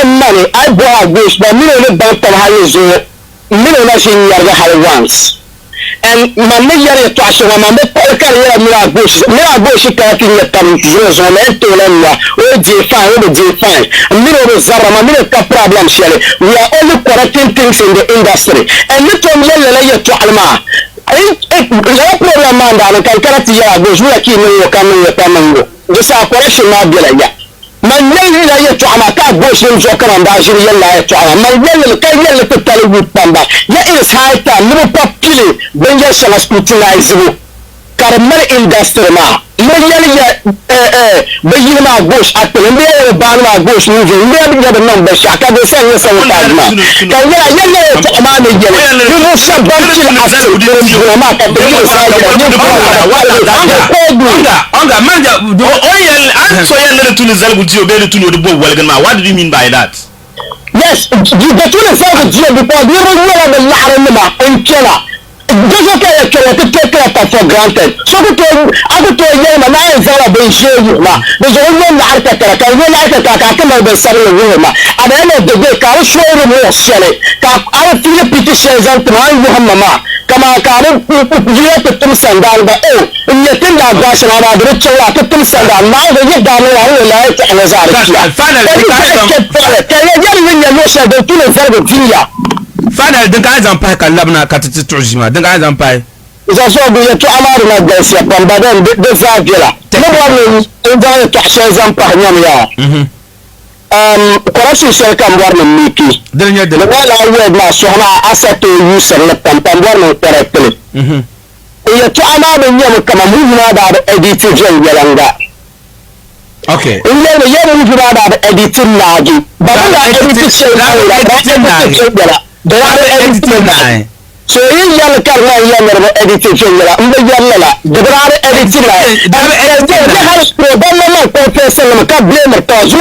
money I bought this but me no bank to high so me no shin yarga high once and my year to aso my me ko career me agosh ka tin ya tam zo me to la o J5 me no zara me ka problem shele we are only correcting things in the industry and me to me la to alma I problem man da kan karati ya agosh we ki no kan no tamango this correction na bila ya man yeli la yetu amaka boshin zo kan da shiri yalla yetu man yeli kai yalla to talu pamba ya is high time no populi ben ya shala scrutinize karmar industry ma man yeli ya bayin ma gosh atle me ya ba ma gosh ni je me ya da nan ba shaka da sai ya sai ta ma kai ya yalla yetu amana yeli no shabban kin asir ma ka da sai Onga manja and so yalla tuni zalbu jiyo be tuni do bo walgan ma what do you mean by that yes you the tuni zalbu jiyo because you know the la'ran ma in kela dozo ka ya kela to take it for granted so ako to yema na ya zala be sheyu ma dozo wani na arka ka wani arka ka kuma be sarri wo ma ada ne de ka shoro mo shele ka aw fili petition zan tuma Muhammad ma kama karin jiya tutun sandan ba in ya tinda gashi na da cewa tutun sandan ma da yadda ne ya yi la ta nazari kai ya yin ya nosha da tunan zarga fiya final din ka zan fa kan labna ka tutu turjima din ka zan fa za so bu ya to amaru na gashi ban badan da zafira ne wannan in da ta shi zan fa nyam ya correction sai kan warnin miki din ya da wala wed ma so na asato user na pam warnin correctly ya to ana da yau kama movie da editing yalanga okay in ya movie da editing nagi ba da editing sai da editing nagi so yin yalla kar na yalla da editing yalla in da yalla da da editing da har pro dan nan ko sai ka blame to zo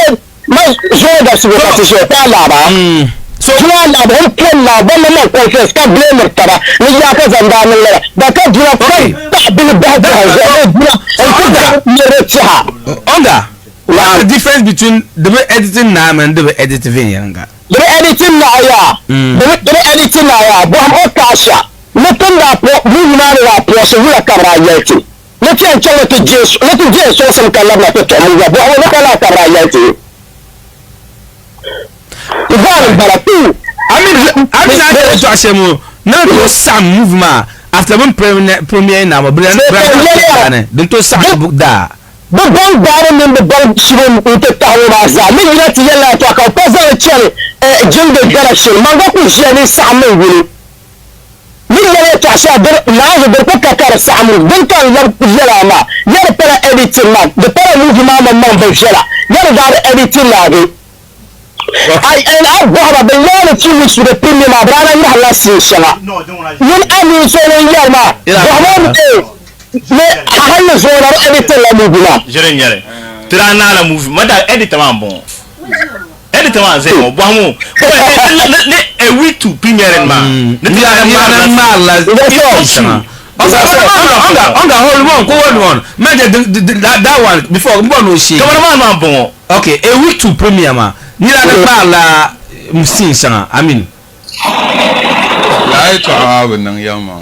da su ta so ta laba so kuma labarin kan labarin nan confess ka blame tara ni ya ka zanda min la da ka jira kai ta bil ba da jira ai ka ne ta Onga what's the difference between the editing now and the editing yanga the editing na ya the editing na ya bo am okasha mutum da po mu na da po so wura karayati mutum ce wata jesu mutum jesu sun kallon na ta mu ya bo wani kala karayati I mean to ashemu na to sam movement after one premiere na mo brand then to sam book da babban garin nan da ban shirin ita tawo ba za min ya ti yalla to ka ko zai ce jinda galaxy man ga ku shi ne samu wuri min ya ta sha dar na da ku ka kar samu dan kan yalla ma yar fara editing ma da fara movement man ban shara yar da editing la ga I and I bought a lot of 2 weeks with a premium. I brought in the last season. No, don't want to. I mean, so Yama. I was one of editing la movie. Jeremy. Trana la movie. Mother editor bon. Editor man say mo bomo. A week to premiere man. The hold on. That one before man bon. Okay, a week to premiere man. Ni la la musin sana I mean la to awu nan yama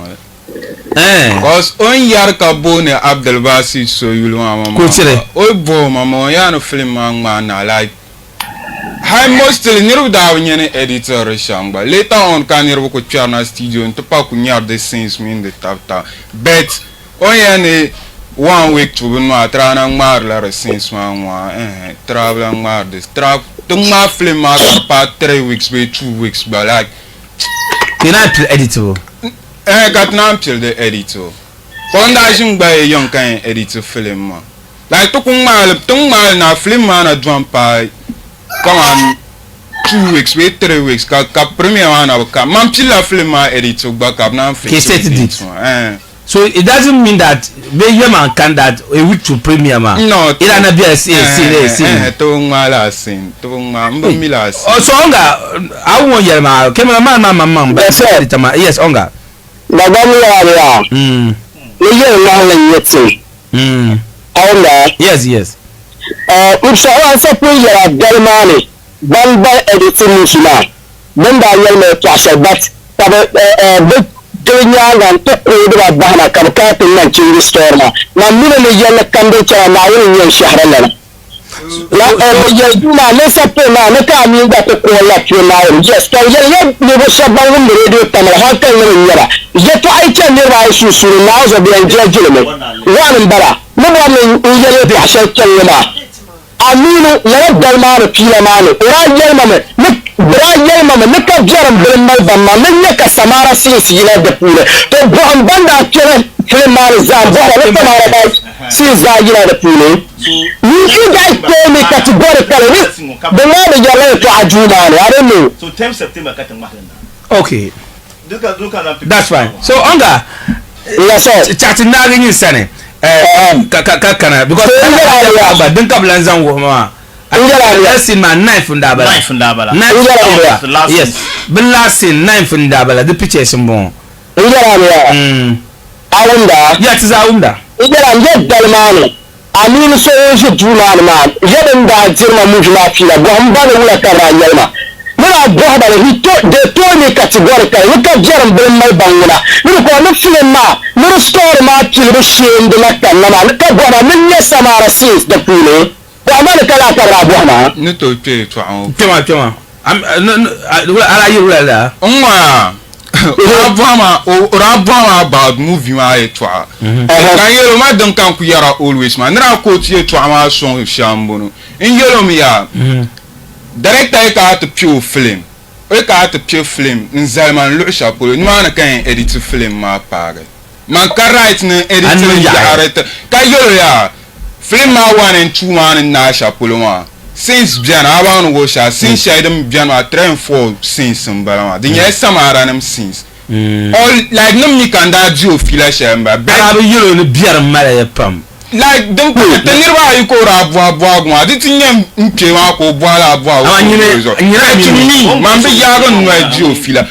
cause on yar ka bone Abdel Basit so yulu mama ko tire o bo mama ya no film ma na like high mostly niru da nyene editor shamba later on kan niru ko chana studio to pa ku nyar the scenes min the tafta but on yani 1 week to bin ma trana mar la scenes ma travel mar this trap don't ma film ma pa 3 weeks be 2 weeks but like you not editor got not till the editor fondation by young kind editor film ma like to mal na film ma na drum pa come on 2 weeks be 3 weeks ka premier one ka man pila film ma editor back up na film so it doesn't mean that Benjamin can that a week to premiere ma no it ana be a scene to mala scene to mila scene oh so onga I won yer ma cameraman man yes onga da ba mu ya ni yer na la yeti onga yes usha wa sa ku ya dalmani ban ba editing musula dan da yar me to ashabat ta dunya gan to da bahana karkatun nan cikin store ma na nuna ne yalla kan da cewa na yin yin shahran nan la ya duma ne sape na ne ka mi da to ko la ce na yin yes to ya ne ba shaban mun radio tamar hakan ne yara ya to ai ce ne ba su su na zo biyan jeje ne wannan bara mun ba mun yalla da shakkan yana aminu ya da ma da fila ma ne rayar mama rayar mama ne ka jaran bin mai ban ma ne ka samara sisi yana da fure to ban banda kiran film ma za ba da samara ba si za yana da fure ni ga ko ne categorical ne da ma da yalla to ajuna ne I don't know so 10 September ka tan mahlan okay duka na that's fine so onga yes sir chatting na yin sane kana because ba din kablan zango ma yes in my knife ndabala yes bin last in knife ndabala the pictures mbon awunda yes is awunda idara yadda mani aminu so shi juna ma yadan da jirma mu juna fila go an ba da wala karayar ma muna go da hito de to ne categorical ni ka jaran bin mai bangula ni ko na film ma ni store ma kilru shi inda kan na ni ka go na min ya samara sis da fule ba ma kala ka rabu na ni to pe to an pema ala yi la onwa Rabama about movie ma etwa kan yelo ma dan kan ku yara always ma nra ko ti etwa ma son shambono in yelo mi ya director ka to pure film e ka to pure film in Zalman lo chapeau ni ma na kan edit film ma pare man ka right na editing yaarete ka yoro ya film ma 1 and 2 man na chapolo ma since bien avant go sha since shaidem bien ma train for since mbala the yes samara nam since all like no mi kanda dio fila shamba ba yoro no biar mala pam like donc te nirwa yi ko ra boa gwa di tinyem mpe wa ko boa la boa o nyina man be yago no dio fila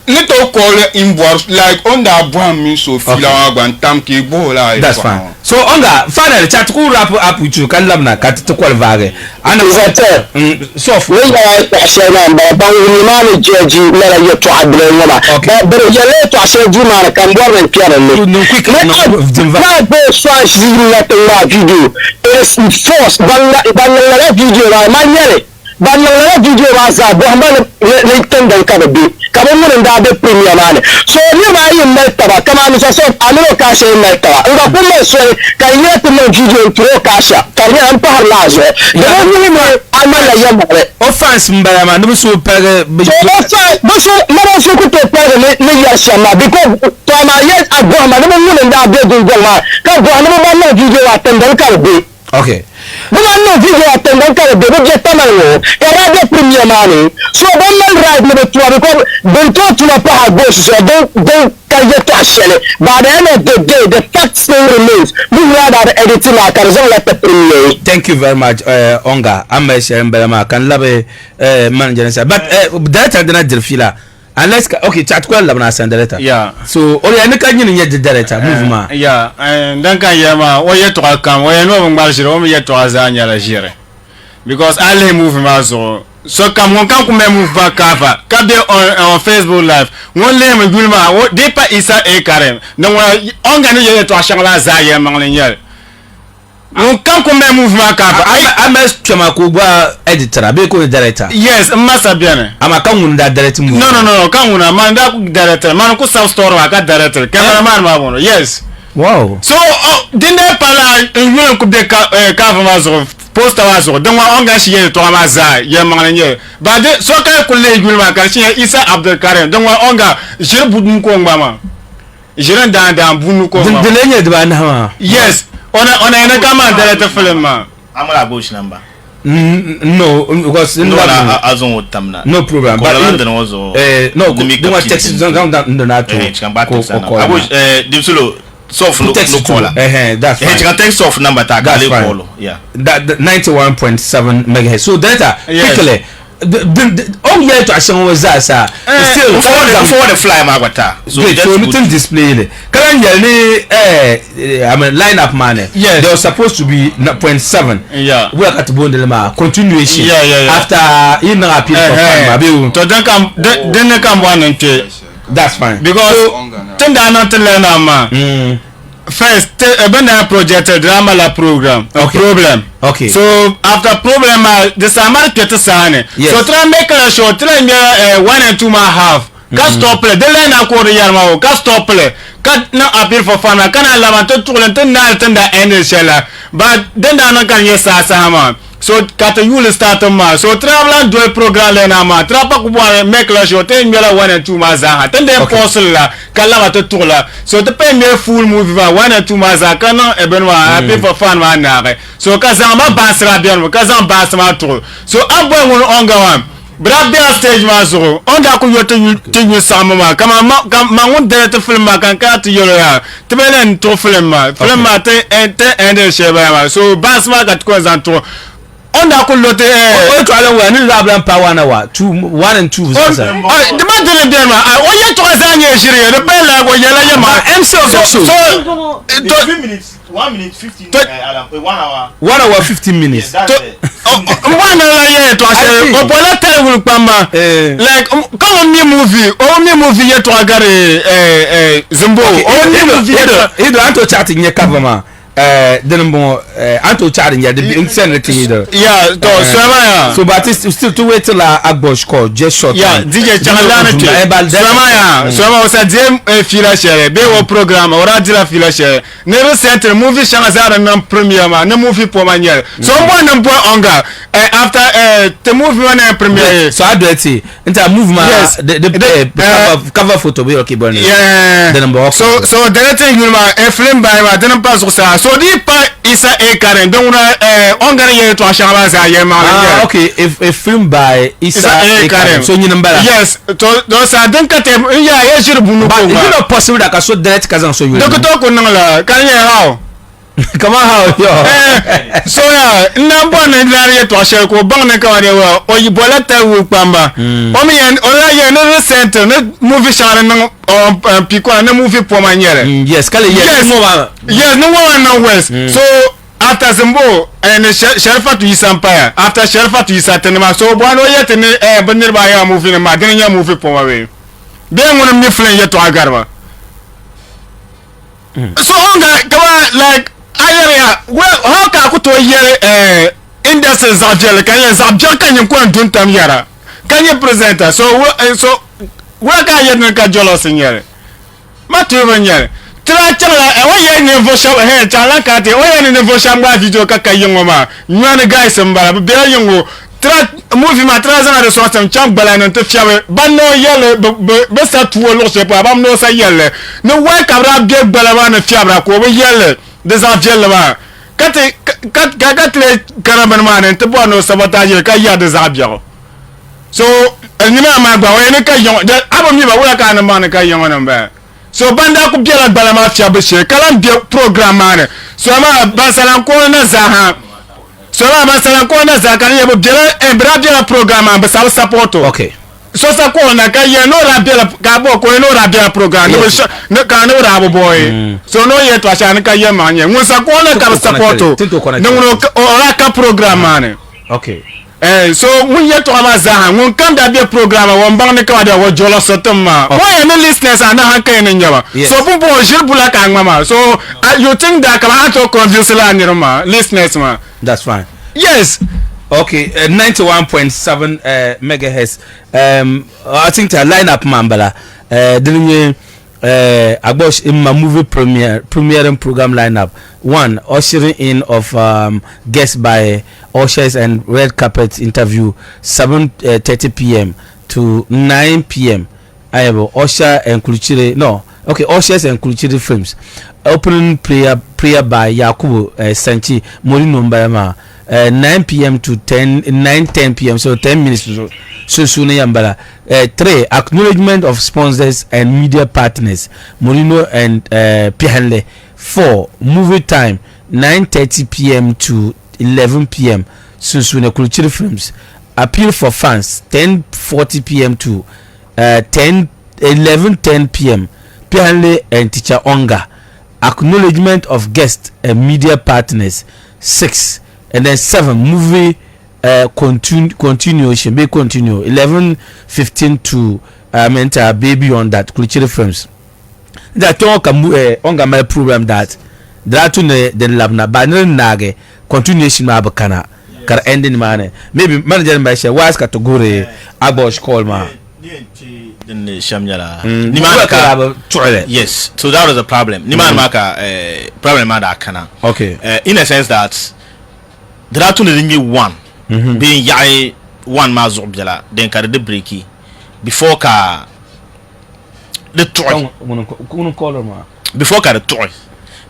little call invoice like on that brand me so feel and tam ki bola. That's fine. So on that finally chat ko wrap up with you kan labna kat to call vage and so for we are saying ba we man jeji mera yo to adre ngoma but ya le to aseju man kan bo men piara le no quick na bo so asiri la to la video is force ban la video ba manyele ban la video ba za bo mbale le tendal ka be kabo mun da be premier mane so ni ma yin meta ba kama ni so amiro ka she meta nga kuma so ka yetu no video pro kasha kani an pa harlazo de ni mo amala yamare offense mbaya ma no so pere bo so mara so ko to pere ni ya shama because to ma yes abo ma no mun da be gungo ma ka bo no ma no video atendal ka be okay bukan no video atendal ka be je tamalwo era de premier mane so bon mal right me to because don't talk to my boss so don't get to ashele by the end of the day the fact still remains we rather editing like result like the premier. Thank you very much Onga amma sharing belama kan labe manager say but that did not fila unless okay chat ko labna san director yeah so ori an kan yin ye director movement yeah dan kan yema o ye to kan o ye no ngal shiro o ye to azanya la jire because alle movement so kam on kan kuma move back cover ka be on Facebook live won le me gulma o depa isa e karem no on ga no ye to ashangla za ye mangle nyel on kan kuma movement cover ams chama ko gba editor be ko director yes massa bien ama kan won da director mu no kan won man da ku director man ko south store wa ka director cameraman ma bono yes wow so dinde pala en ko be cover ma zo post wa so donc on ga chier to ma za ye mangne ba de so ka ko le gulma ka chier Isa Abdul Karim donc on ga jere budun ko ngama jere dan bunu ko ngama de lenye de ba na yes on ene kama director film ma amala bush number no because no azon wotamna no problem but no do ma text down na to ko abush dipsulo soft no caller that's fine. You can take soft number tag call yeah that 91.7 megahertz so data quickly oh yeah to ashan was that still for the fly magwata so nothing display kan ya ni I mean line up man yes. They were supposed to be 0.7 yeah we are at bond ma continuation yeah. After in na appeal for time abi to then come one and that's fine because tenda not learn ma first a project drama la program a problem okay so after problem the samar kete sane so try make a show try 1 and 2 ma half ka stop play de lena ko real ma ka stop play ka na appeal for fun kana la ma to tulen na tenda end shela but then na kan yesa sama so kata yule start ma so travel do program lena ma trapa ku make la show te ngela 1 and 2 ma za tende postle la kala ma to tula so the premier full movie ba 1 and 2 ma za kana ebenwa happy for fun ma na so kaza ma basra bien kaza basma to so abo ngon onga wa brabbe stage ma so onda ku yote tinyu sama kama ma ngon direct film ma kan ka to yolo ya tebelen to film ma te ende sheba ma so basma ka ko zanto onda ko lote o to ala wa ni lablan pa 1 hour 1 and 2 sasa the man dele dem ma o ye to azanye shiri de bela go yela ye ma MC so 2 minutes 1 minute 15 1 hour 15 minutes to one la ye to ase o bola tele pamba like come on me movie ye to agare zimbo o ni movie he do anto chat nye cover ma then more Anto Chad ya the senator either. Yeah, so but it's still to wait till Agbosh call just short. Yeah, DJ Chanalana so sa dem fila share be wo program ora dira fila share never center movie shangazara na premiere ma na movie po manyel so mo na bo onga after the movie na premiere so I do it into movie ma the cover photo be okay bon yeah so the thing you ma film by ma then pas so di pa isa karen donc onga ye to shangazara ye ma okay if film by isa karen so you number yes to sa dan kate ya shir bunu ko is it not possible that so direct kazan so you donc to ko nangala kan ye how come on how yo so ya na bona ndare to share ko bang na ka wa o yi bolata wu pamba o mi en o la ye no center no movie share no piko na movie po manyere yes kale yes no one na west so after Zimbo and Sherfa to his empire after Sherfa to his atenema so bwana yet banir ba ya movie na ma den ya movie po mawe be ngona mi flen yeto agarba so onga kama like ayarea well how ka ko to ye industry zabjel kan ye zabjel kan ye ko ndun tam yara kan ye presenter so ka ye ka jolo signere ma tu nyere tra chala wa ye ne vo shop he chala ka te o ye ne vo shop ba video ka yingo ma nyane guys mbara be yingo tra movie ma tra zana de so tam cham bala no te fiawe ba no yele be sa tuwo lo se pa ba no sa yele no wa ka bra be bala ba na fiabra ko be yele des avjel ba kate le karaban ma ne te bo no sabotage ka ya des avjel so ni ma gba wa ne ka yingo abo mi ba wa ka na ma ne ka yingo na ba so banda ku biela gbala ma fia be she kala bi program mane so ma basalan ko na zaha so ma basalan ko na zaha kan ye bo biela e bra biela program ba sa support okay so sa ko na ka ye no ra biela ka bo ko no ra biela program no ka no ra bo boy so no ye to asha ka ye manye ngun sa ko na ka support no ora ka program mane okay so mun yeto amazaha mun kan da be program won bang ne ka da wo jolo sotomma o ye no listeners ana hanka ne nyama so bu bo jirbula ka ngama so you think that kala to confuse la nirma listeners ma that's fine yes okay 91.7 megahertz I think the lineup mambala didn't Agbosh in my movie premiering program lineup. One, ushering in of guests by ushers and red carpet interview 7:30 p.m. to 9 p.m. I have usher and Kuluchire. No, okay, ushers and Kuluchire films. Opening prayer by Yakubu Sanchi Molino Mbayama. 9 p.m. to 9:10 p.m. So 10 minutes. So soon yambala. 3 acknowledgement of sponsors and media partners Molino and Pihanle. 4 movie time 9:30 p.m. to 11 p.m. So soon Kulchiri films. Appeal for fans 10:40 p.m. to 11:10 p.m. Pihanle and Teacher Onga. Acknowledgement of guests and media partners 6 and then 7 movie continuation be continue 11:15 to mental baby on that Kulchiri films that talk onga my program that to the lab na banner nage continuation ma bakana kar ending mane maybe manager by share wise category Agbosh call ma then shamyala nimaka yes so that was a problem nimaka problem ma da kana okay in a sense that there are two one being yai one mazo bjala then ka de breaki before ka the toy before ka the toy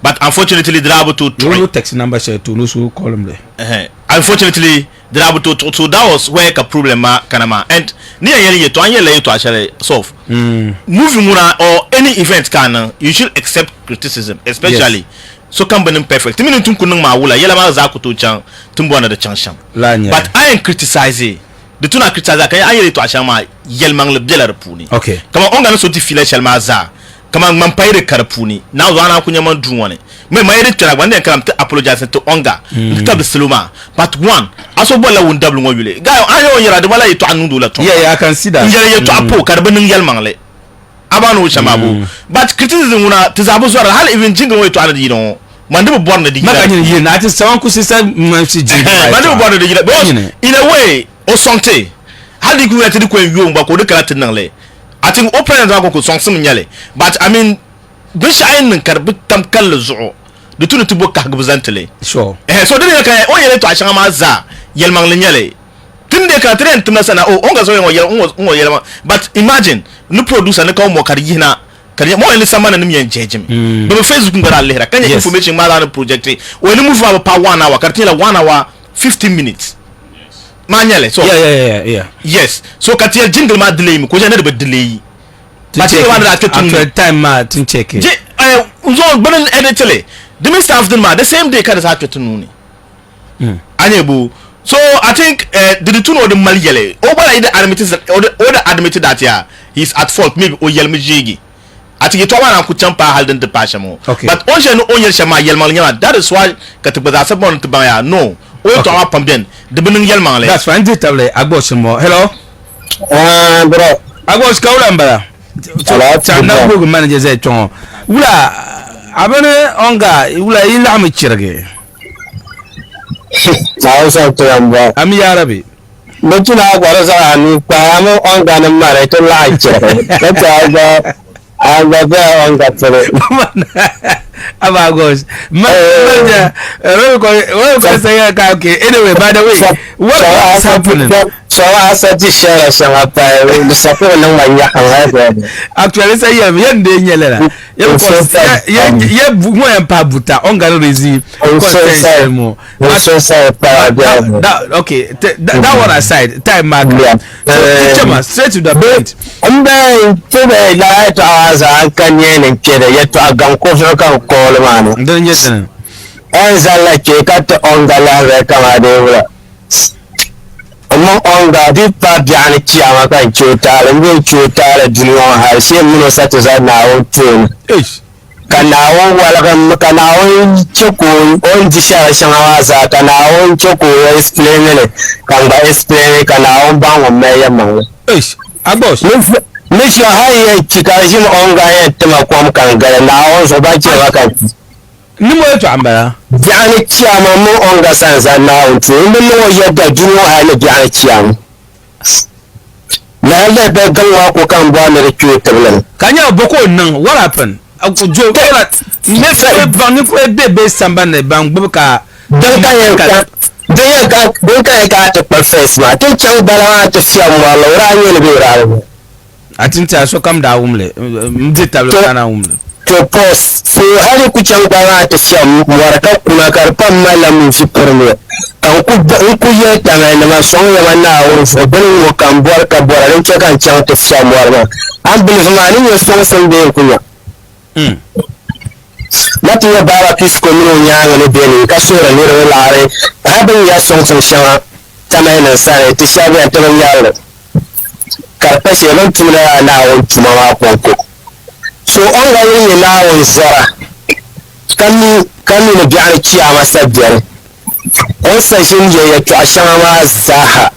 but unfortunately the able to no text number share to no so call them there unfortunately the able to so that was where ka problem ma kanama and near yele to anyele to actually solve moving or any event can you should accept criticism especially yes. So can be perfect. Timi ntum kunung ma wula yela ma za ku to chan tumbo na the chansham. But I am criticizing. The tuna criticize kan ayele to achama yel mang le bela repuni. Okay. Kama onga no so ti file shel ma za. Kama mampaire karapuni. Na wana kunya man du wane. Me mayre tira wande kan apologize to onga. Kitab seluma. But one aso bola won double ngo yule. Gayo ayo yera de bala to anu do la to. Yeah, I can see that. Yele to apo karbe nung yel mang le. Abano chamabu. But criticism una tizabu so hal even jingle way to anadi no. Mandibu born the digida. Maka ni na ati sawan ku sisa mwansi jindi. Mandibu born the digida. Because in a way, o songte. Hadi ku yati ku enyo ngba ko de kala tinangle. I think open and ko song sim nyale. But I mean, bisha ayin kar bitam kal zu'u. De tunu tibo ka gbuzantele. Sure. So de ka o yele to ashanga ma za yelmang le nyale. Tunde ka tren tumna sana o onga so ngo yelma. But imagine, no producer ne ka mo kar yina kariya mo ni samana ni miyan jejim be Facebook ngara lehra kanya information ma na project o ni move pa 1 hour kartila 1 hour 15 minutes manyale so yeah yes so katia jingle ma delay mi ko jana de delay but you want that to time ma tin check je uzo bonen editele the minister of the ma the same day kada sa to nuni anyebu so I think the two of the malyele o bala ida admitted that yeah he's at fault maybe o yelmi jigi ati to wana ku champa halden de pasha mo but on je no onyer shama yelmal nyama that is why katibada sabon to baya no o to wa pamben de benin yelmal le that's fine dit table agbos mo hello bro agbos kawla mbara na bugu manager zai ton wula abane onga wula ila mi chirge na so to amba am ya rabi mutuna gwara sa ni pa mo onga na mare to la chirge ta aga on that Abagos. Anyway, by the way, what is happening? So I said to share some up the support no one. Actually, say young day. Yeah, one pabuta on Gallery. Okay, that one aside. Time mark. Straight to the point. And then today, night hours, I can get yet to a gun call man. Don't yes. And I like you got on the ladder. On the deep part, Johnny Chiamaka and Chutal, and we'll Chutal, Junior has seen me such as I now tune. Kanao, welcome, Kanao, Choco, on the Shashawaza, Kanao, Choco, explain it, can explain Kanao, Bang, Mayor. Abos, Miss your high Chikajim on Guy at Tamaquam can get now, so by Chivaka. Number to Ambera. Johnny Chiama on the sense and now to know yet the Junior and Johnny Chiam. Now let the go come born the cute. Can you book on what happened? I could joke that never baby somebody bambuka. They got a perfect man. Don't tell Bala to see while I will be around. I think I shall come down. To post so how could you Bala to see what a Pam Malam Super. Uncle yet and I saw you now for Billy will come work a board and check and chant to someone. I believe money was so Sunday. Nothing about this community and the daily castle and little Larry. Having your songs and shower, Taman and Sally to shower and tell them. Carpatio went to now to Mama Ponco. So all I really now is Zara. Can you get a Chiama subject? On session, you to Ashama Zaha.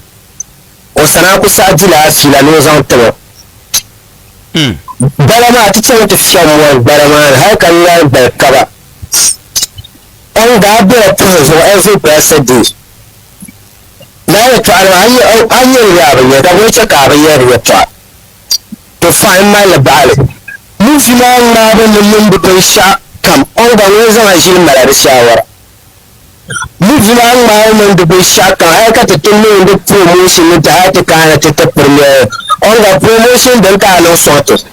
Or Sanaku Sajila, Filanos on tour. Barama teacher to someone, Baraman, how can you learn the cover? On that day, for every person do. Now I try I wish a car here to find my labale. Move along now in the Lumbu shop, come on the reason I should marry the shower. Move along now in the shop, I got to know the promotion with the high to kind of the premiere. On the promotion, then kind of sorted.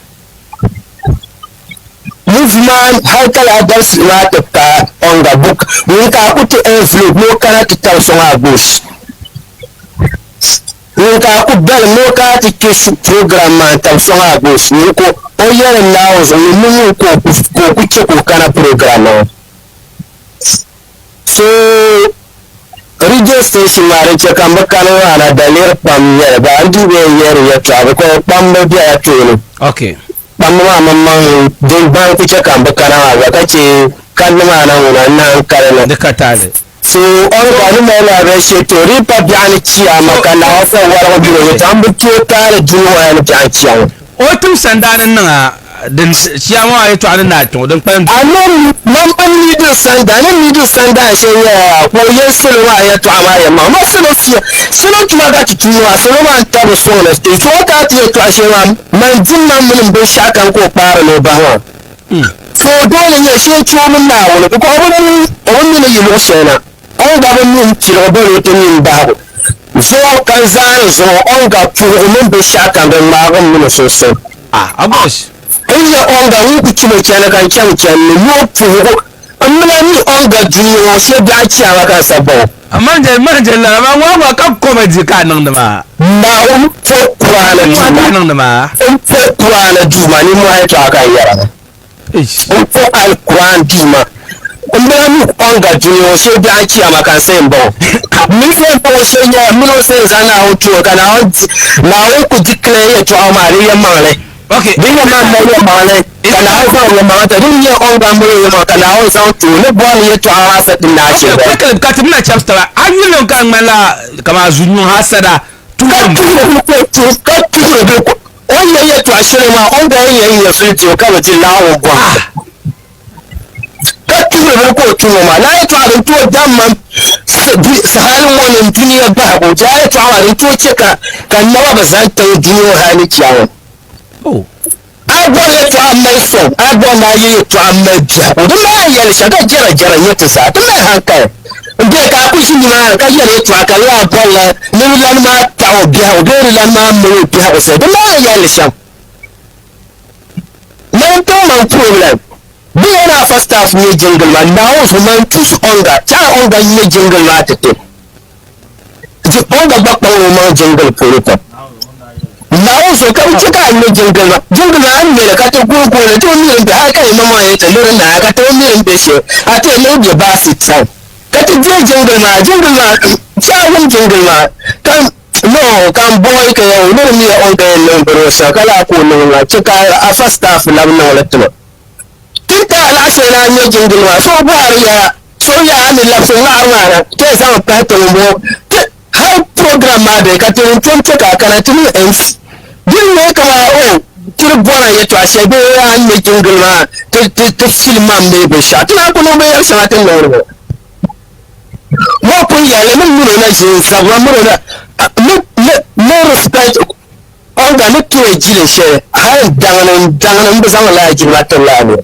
Movement, how can I just write a car on the book? We can put the envelope, no kind to tell some our bush. We can put no kind to kiss program and tell some our bush. We go, oh, yeah, now, so we know go kind of program. So, radio station, I check on the canal and a daily pam here, but I do wear travel, pam, okay. Mama, don't buy picture come back around. Wakachi, Kanamana, and Karana. The Katale. So, all the men ratio to Ripa Makana, offer what I do with Ambutu, Juma, and Janchian. Otum Sandana, den siamo ai to na to den pan anan man ban ni din sanda nan ni din sanda she ya ko yesul wa ya to ama ya ma sino fiya sino tuma ga tu tuwa sino man ta bo so na te so ka ti to ashe ma man jin man mun bin shakan ko fara no ba wa so dole ne she ciwo mun na wani ko wani ne yi mo shena an ga ban mun ci ro baro to min ba so kan zan so on ga tu mun bin shakan da magan mun so so abos inda onga wuku chimo chana kan cham channe yo pugo amna ni onga junior she da chawa kan sabo manje la ma ka comedy ka nan da ma fo kurana nan da ma fo kurana duma ni mo ay to aka yara fo al kuran duma amna ni onga junior she da chawa kan sembo ni fe po she nya muno se zana hoto kana na ku declare to amari yamale okay dinga man ya male kana hausa ya mata dinga on ga mu ya kana hausa to ne bol ya to hausa din na ce ba kai ka tumna chapter an yi non kan mala kama zunyu hasada tunan ka tunan ko on ya to ashire ma on ga ya filti ka ba jin lawo gwa ka tunan ko tunan ma na to a to damman sahalin wannan duniya ba ko ja to a to ce ka kan nawa ba zan ta duniya hali ciyawa agwọ to amẹsọ agwọ na ayé to amẹbia ọdún náà yẹ ṣàkà jẹrẹjẹrẹ yẹ ti sá ọdún náà hàn ká ẹ ndé ká kúṣì ní máa ká yẹ to àkàlẹ àbọ lẹ nínú lẹnu máa ta ọbíà ọdún lẹnu máa mẹrẹ ọbíà ọsẹ ọdún náà yẹ lẹsẹ mental man problem bí wọn náà first half ní jingle ma náà ó sọ máa ń tú ọ̀ngà tí a ọ̀ngà ní jingle máa tètè ọ̀ngà gbà pọ̀ wọn máa jingle pòlítọ̀. Now so come check out no jingle an me ka to go le to mi en ba ka mama e te lo na ka to mi en be se ate no be ba sit so ka to je jingle ma cha won jingle ma kan no kan boy ka yo no mi on ka no bro so kala ko no na check a first staff la no le to kita la se na ni jingle ma so ba ya so ya ni la so na ke sa pa to mo how program ma de ka to check ka na to MC din ne kama kiri bona ya to ashe be an ne jingle ma ta film man ne be sha tana ko no be yar sha ta no mo ko ya le mun na je sabwa mun no respect on ga ne to jile she har danganan be zama la ji mata la ne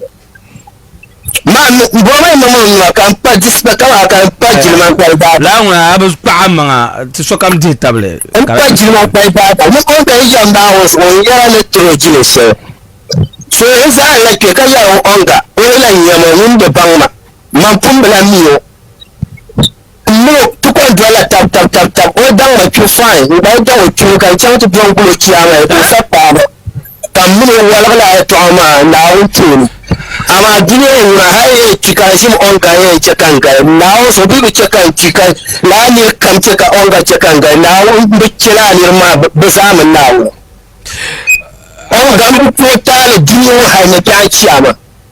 man bo mai no kan pa dispa kala kan pa jilman pa da la wa abus pa ma to so kam di table pa jilman pa da mo on ga yamba was on ya le to jile she so esa la ke ka ya on ga o la nyama mun de bangma man pumbla miyo no to ko dola tap o dan wa fi fine ba da o ki kan chan to bon ko ki ama ko sa pa kan mun wala la to ama na wuce ama duniya na haye cikashim on ka ye cekan ga na so bi cekan cikan la ni kam ceka on ga cekan ga na bi cila ni ma bi samun nawo on ga mu to tale duniya ha ne ta ciyama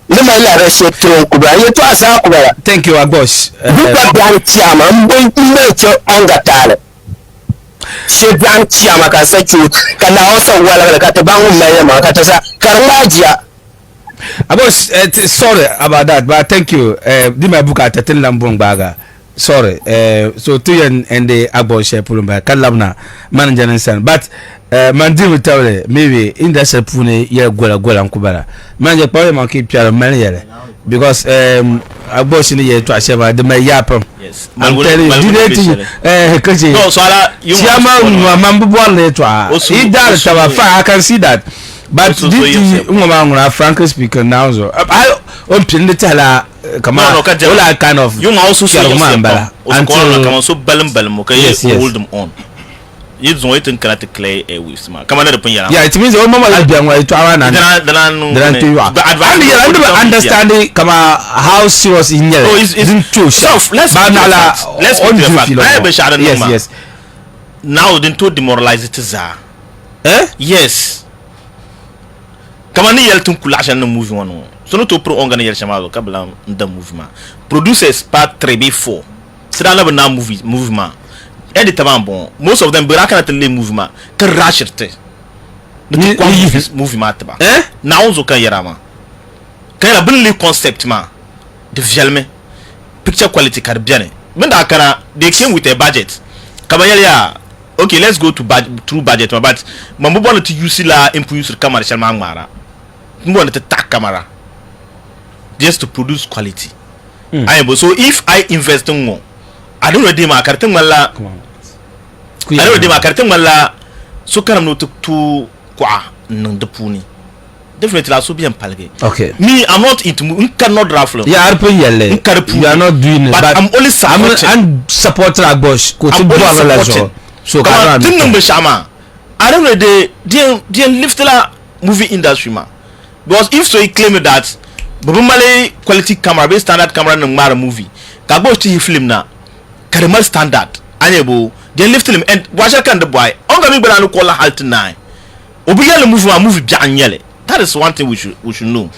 ni ma la rashe to ku ba ye to asa ku ba thank you boss bi ba dan ciyama mbon ne ce on ga tale she dan ciyama ka sacu kana wasa wala ka ta bangun mai ma ka ta sa karmajiya Abos, sorry about that, but thank you. Di my book at Tetin Lambong Baga. Sorry. So to you and the Abos Pulumba, Kalamna, manager and son. But Mandi will tell you, maybe in the Sapune, yeah, Gola Kubara. Manager Poem keep your money because Abos in the year to Asheva, the Mayapum. Yes. I'm telling you, no, so Mambu Bonnet, he does have a fire, I can see that. But this woman, frankly speaking, now so I open the teller. Come on, all kind of you also see until so balm okay, yes, hold them on. You don't wait and cannot clay a wisdom. Come on, yeah, it means all mama will be away to our understanding come how she was in here. Oh, isn't true. Let's put the fact. Yes. Now then to demoralize it is yes. Kamani yel tun kulash na movie wano. So no to pro ongana yel chamado kabla nda mouvement. Producers pas très bien fort. C'est dans le na mouvement. Et de taban bon. Most of them beraka na tele mouvement. Que rachete. ni movie matba na onzo kan yarama kan la bin li concept ma de visuellement picture quality kar bien men da kana they came with a budget kabayel ya okay let's go to through budget but mambo bona to use la impu sur camera shalma ngara mbona to tak camera just to produce quality so if I invest in more I don't know de ma kartin wala I don't know de ma kartin wala so kanam no to kwa nan da puni definitely I so bien palge. Okay. Me, I'm not into. Cannot raffle. Yeah, you are not doing it. But I'm only supporting. I'm supporting Agbosh. I'm only supporting. So come on, I don't know the lift la movie industry ma. Because if so he claim that Babumale quality camera, based standard camera no mara movie. Agbosh to film na. Karimal standard. Anyebo. They lift him and watch can the boy. Onga mi bana no call halt nine. Obiya le movie bian yele. That is one thing we should know.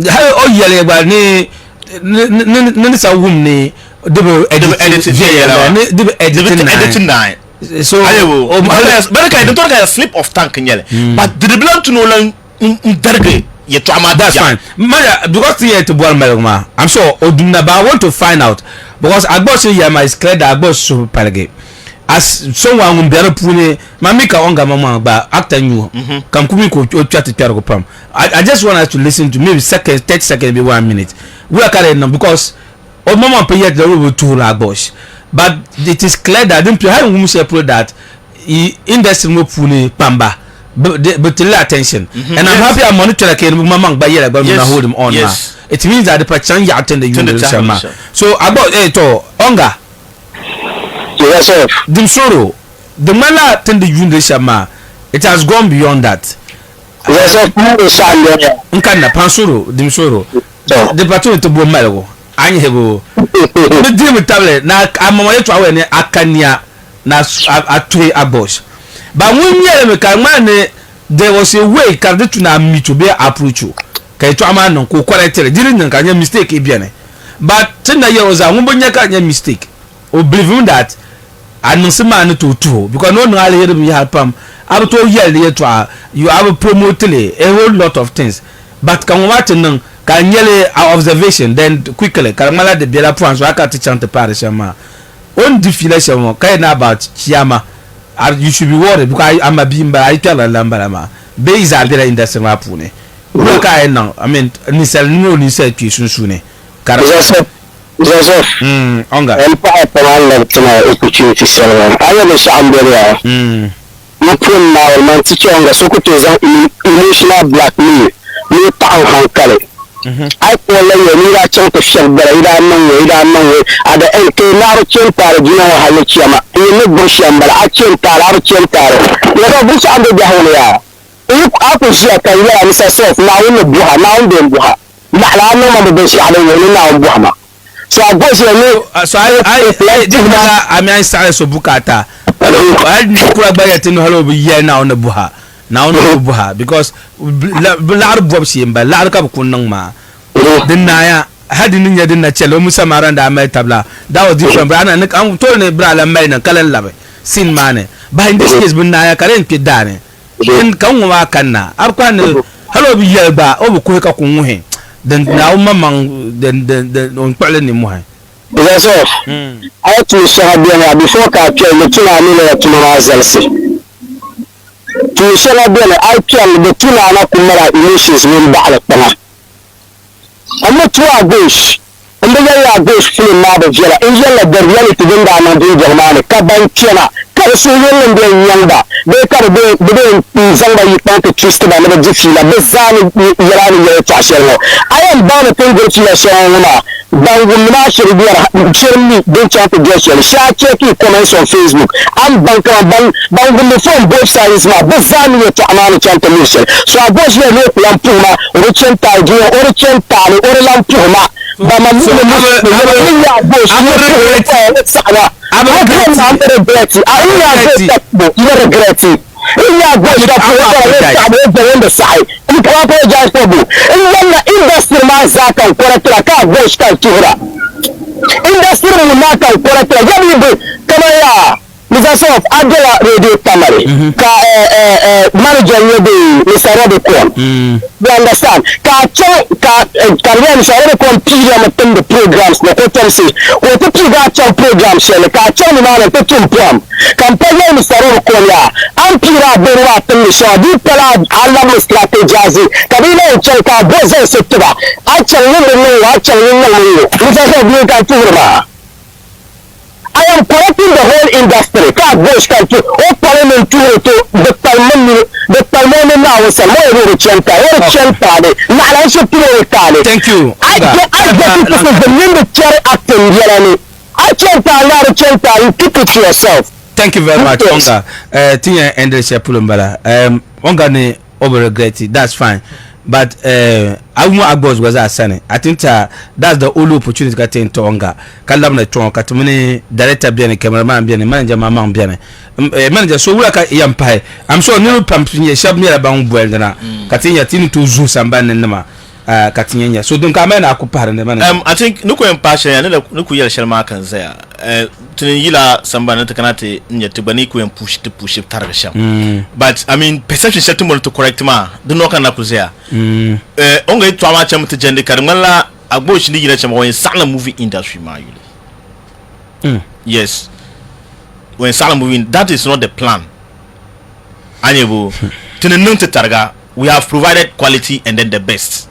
How yele ba ni sa wum ni editing nine. So but I don't get a slip of tongue yele. But the belong to no lang derge ye to ama. That's fine. Because here to boil melma. I'm sure Oduna, but I want to find out because Agbosh Yama is clear that Agbosh so palage. As someone who be pune mamika onga mama ba actor new kam kumi ko chat ko pam I just want us to listen to maybe 30 seconds be 1 minute we are carrying them because old mama pay yet the will to Agbosh but it is clear that them how we say pro that industry mo pune pamba but the attention and I'm happy I'm monitoring again mama ba yet but na hold him on it means that the person you attend the union so about to onga yes sir Dimsoro the mala attend the union shama it has gone beyond that yes sir nkana pansoro Dimsoro the patrol to bo malgo anyebo me dim table na amama to awe ne akania na atwe Agbosh but when you me kan man there was a way can to na me to be approach you kai to ama no ko correct didn't kan mistake e biane but tinna ye was a wumbonya kan mistake o believe that anonsema no to because no ali here me help am I to yell to you have promote a whole lot of things but can what nan can yell our observation then quickly can mala de bela point so aka teach ante parish ma on defilation kai na about chiama you should be worried because I'm a bimba I tell lambara ma base are there in the same pune look I now I mean ni sel no ni sel tu sunne Joseph onga el pa la tuna opportunity sala ayo le shambere you put now man tichonga sokoto za emotional blackmail ni ta hankale I call you ra chon to shambere ida nan ada el ke na chen par gina wa halu chiama ni bu shambere a chen tar chen tar ya bu sa ande jahole ya aku shi aka ya ni sa sof na woni buha na wonde buha na la no ma be shi ala ni na buha ma so Agbosh so I I start so bukata I kura ba yete no halo bi ye na on buha because lar bob si mba lar ka kun nan ma din na ya hadi nin ya din na chelo musa maranda mai tabla that was different but an to ne bra la mai na kalan labe sin mane ba in this case bin na ya karen ki dane in kan wa kanna ab kan halo bi ye ba o bu ko ka kun he then now mamang then on pale ni muha yes sir I to share before ka tell the tuna ni na tuna zalsi to share I tell the tuna na kumara emotions when ba ala tana amma to Agbosh inda ya Agbosh film ma da jira in yalla da reality din da nan din jama'an ka ban kina kar su yallan da yanda bai kar bai zanga yi tanka twist da na jifi la bazani yarani ya tashar ayan ba na tungurci la shawuna bangum na shirbiyar shirmi don chat gesture sha check comments on Facebook am bangum from both sides ma bazani ya ta'amana chat mission so Agbosh ne plan puma ruchen taji ruchen tali orlan puma ba ma mu ya Agbosh I'm regret it. Yeah, Agbosh that the side. You can apologize for you. And then industry man zaka correct ka Agbosh ka tuhra. Industry man ka correct. Yabi be kama ya. Ni Microsoft adela radio tamale ka manager yebe Mr. Robert Kwon you understand ka career Mr. Robert Kwon pira matin the programs na ko tamsi ko to pira cha programs ne ka cha ni na to tum pram campaign Mr. Robert Kwon ya an pira berwa tin so di pala Allah strategies kabila cha ka boze setba a cha ni no Mr. ka turba I am correcting the whole industry. Ka boss country. O parliament to the parliament now is a more chanta. Na la so pure tale. Thank you. I get the member chair acting here. I chanta, you keep it to yourself. Thank you very much, Onga. Tinya endless pulumbala. Onga ne over regret it. That's fine. But I want Agbos was a son. I think that's the only opportunity I take to Onga. Kalam na chon katumini director biane, cameraman biane, manager mama biane. Manager so we like yampai. I'm sure new pump ye shab me about buena. Katinya tinu to zoo sambane nama. Katinya. So don't come na akupara ne manager. I think nuko empasha ya nuko yele shelma kanzea. Tuniyila sambane takanate nyetubani ku push targa sham. But I mean perception settlement to correct ma. Do no kana kuzea. Onga itu ama chama tujende karangala Agbos ni yile chama when sala movie industry ma yule. Yes. When sala movie that is not the plan. Anyebo tunenunte targa we have provided quality and then the best.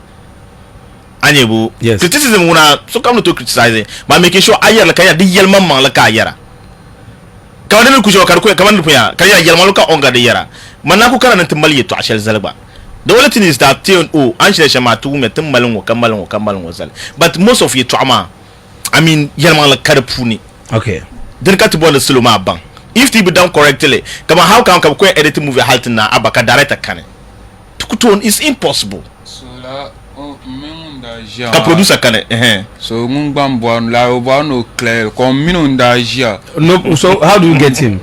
Anyebo yes. Criticism una so come to criticize but making sure ayara kaya di yelma man la kayara. Kawadele kujo karuko kamanda punya kaya yelma luka onga de yara. Manako kana ntimali to ashel zalba. The only thing is that anshele shama tu metem malongo kamalongo zal. But most of your trauma I mean yelma la karapuni. Okay. Then cut to bond the siloma bang. If they be done correctly, come how can edit movie halting na abaka director kane. Tukutone is impossible. So la Ka producer kane so ngbambo la over no clear comme minondajia. No, so how do you get him?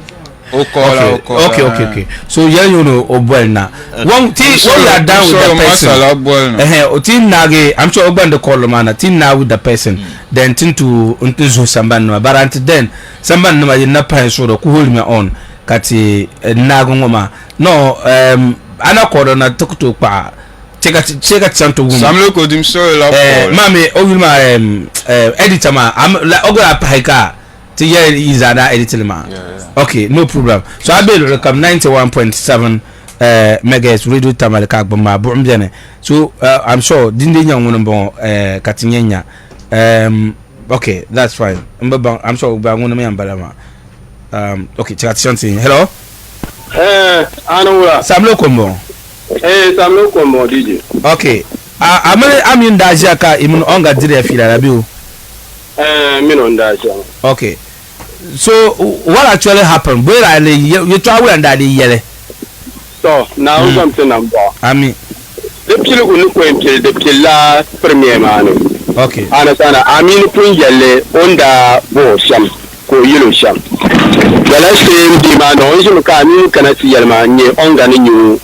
Okay. So yeah, you know, Obuelna. One thing, so you are down with the person. Tin nage, I'm sure Oban the call man. Tin now with the person. Then tin to unto Samban. But until then, Samban no na pa so do hold me on. Kati nagongoma. No, anakodo na tokuto pa. Check at santo woman. Samlo ko dim so la. Mami, Ogulma editor ma. I'm like Ogola Paika. Yeah, is that editing man. Okay, no problem. So I will come 91.7 megahertz radio tamalaka bama bombiane. So I'm sure dinde nyang wono katinyenya. Okay, that's fine. I'm sure ba ngono me ambalama. Okay, check something. Hello. Anura. Samlo kombo. Samlo kombo DJ. Okay. I'm in Dajaka imun onga dire fila rabiu. Okay. So what actually happened? Where are you travel and daddy yele? So now something number. I mean the people who the killer premier man. Okay. Anasana I mean pun yele onda bo sham ko yelo sham. The last thing the man on you can kana see yelma nye onga ni you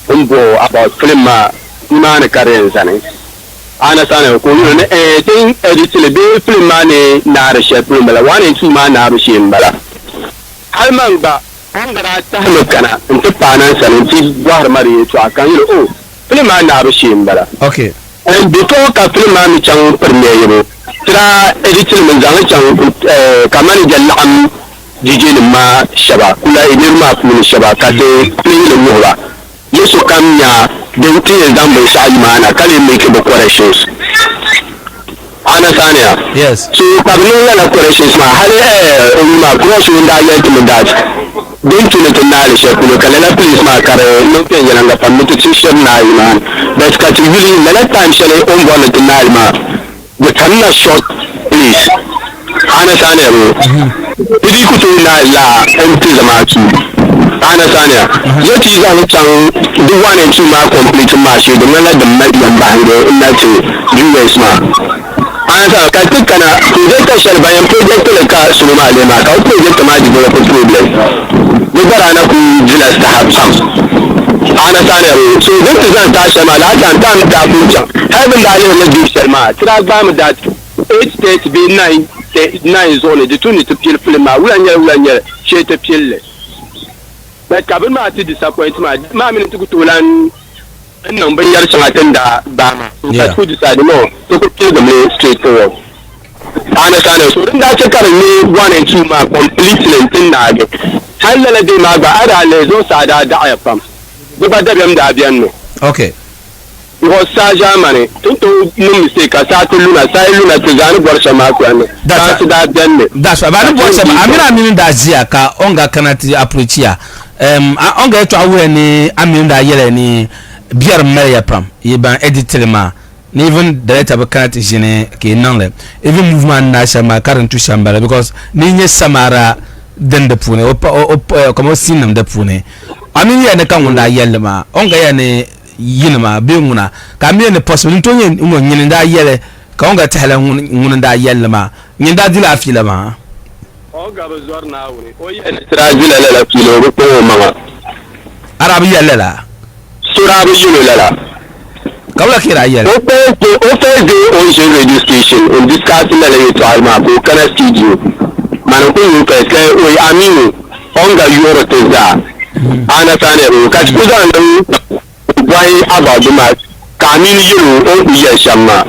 umbo about film man karen sane. Anasana ko you ne thing edit le be film man na reshe film bala one and two man na reshe bala. Alman ba angara ta kana into panan sane ti war mari to akan you oh film man na reshe bala. Okay. And before ka film man chang premier yebo tra edit le zanga chang kamani jallam jijin ma shaba kula idir ma kun shaba ka de film le yoba yesu kamnya denki example sai mana kale make the corrections anasania yes so pagno la corrections ma hale ma cross winda yet mun dat denki le tunale shekulo kale la please ma kare no ke yanga pamito system na iman but ka really la time shele on bona tunale ma the kanna short please anasania idi kuto na la empty zamatu anasania yeti zan can duk wani ci ma complete ma shi da nan da mai bango ina ce US ma anasa ka tukana project shar bayan project ka su ma le ma ka project ma di ko problem ni bara na ku jila ta habsan anasania so duk zan ta shama la ta ta ku can having da ne di sharma kira ba mu da 8 state be 9 zone de tuni to pil film ma wulanya chete pielle but kabin ma ti disappoint ma min tu tulan nan ban yar sangatan da ba ma ka tu decide no to ko kill them straight forward ana sana so dan da ce karin ne 1 and 2 ma completely tin na ga halala dai ma ba ara le zo sada da ayafam ba da biam da bian no okay because saja mane tunto no mistake sa to luna to zani borsha ma ko ne that's da bian ne that's why ba borsha amina min da zia ka onga kanati approach ya onga to awe ni amin da yele ni biar meya pram yiban editlema ni even director ba kanati jene ke nanle even movement na shama current to shambala because ni nye samara den de pune o comme sinam de pune amin ya ne kan wanda yele ma onga ya ne yinma be nguna ka mi ne possible to nyen mo nyen da yele ka onga tala nguna da yele ma nyen da dila afila ma onga ba zor na wuri o yele trajila la filo ko ma arabi yele la surabi yele la kawla kira yele o fait on je registration on discussing la to alma ko kana studio man ko you ka o aminu onga yoro teza ana tane o ka kuza nan why about the match kamin yiro on iya shamma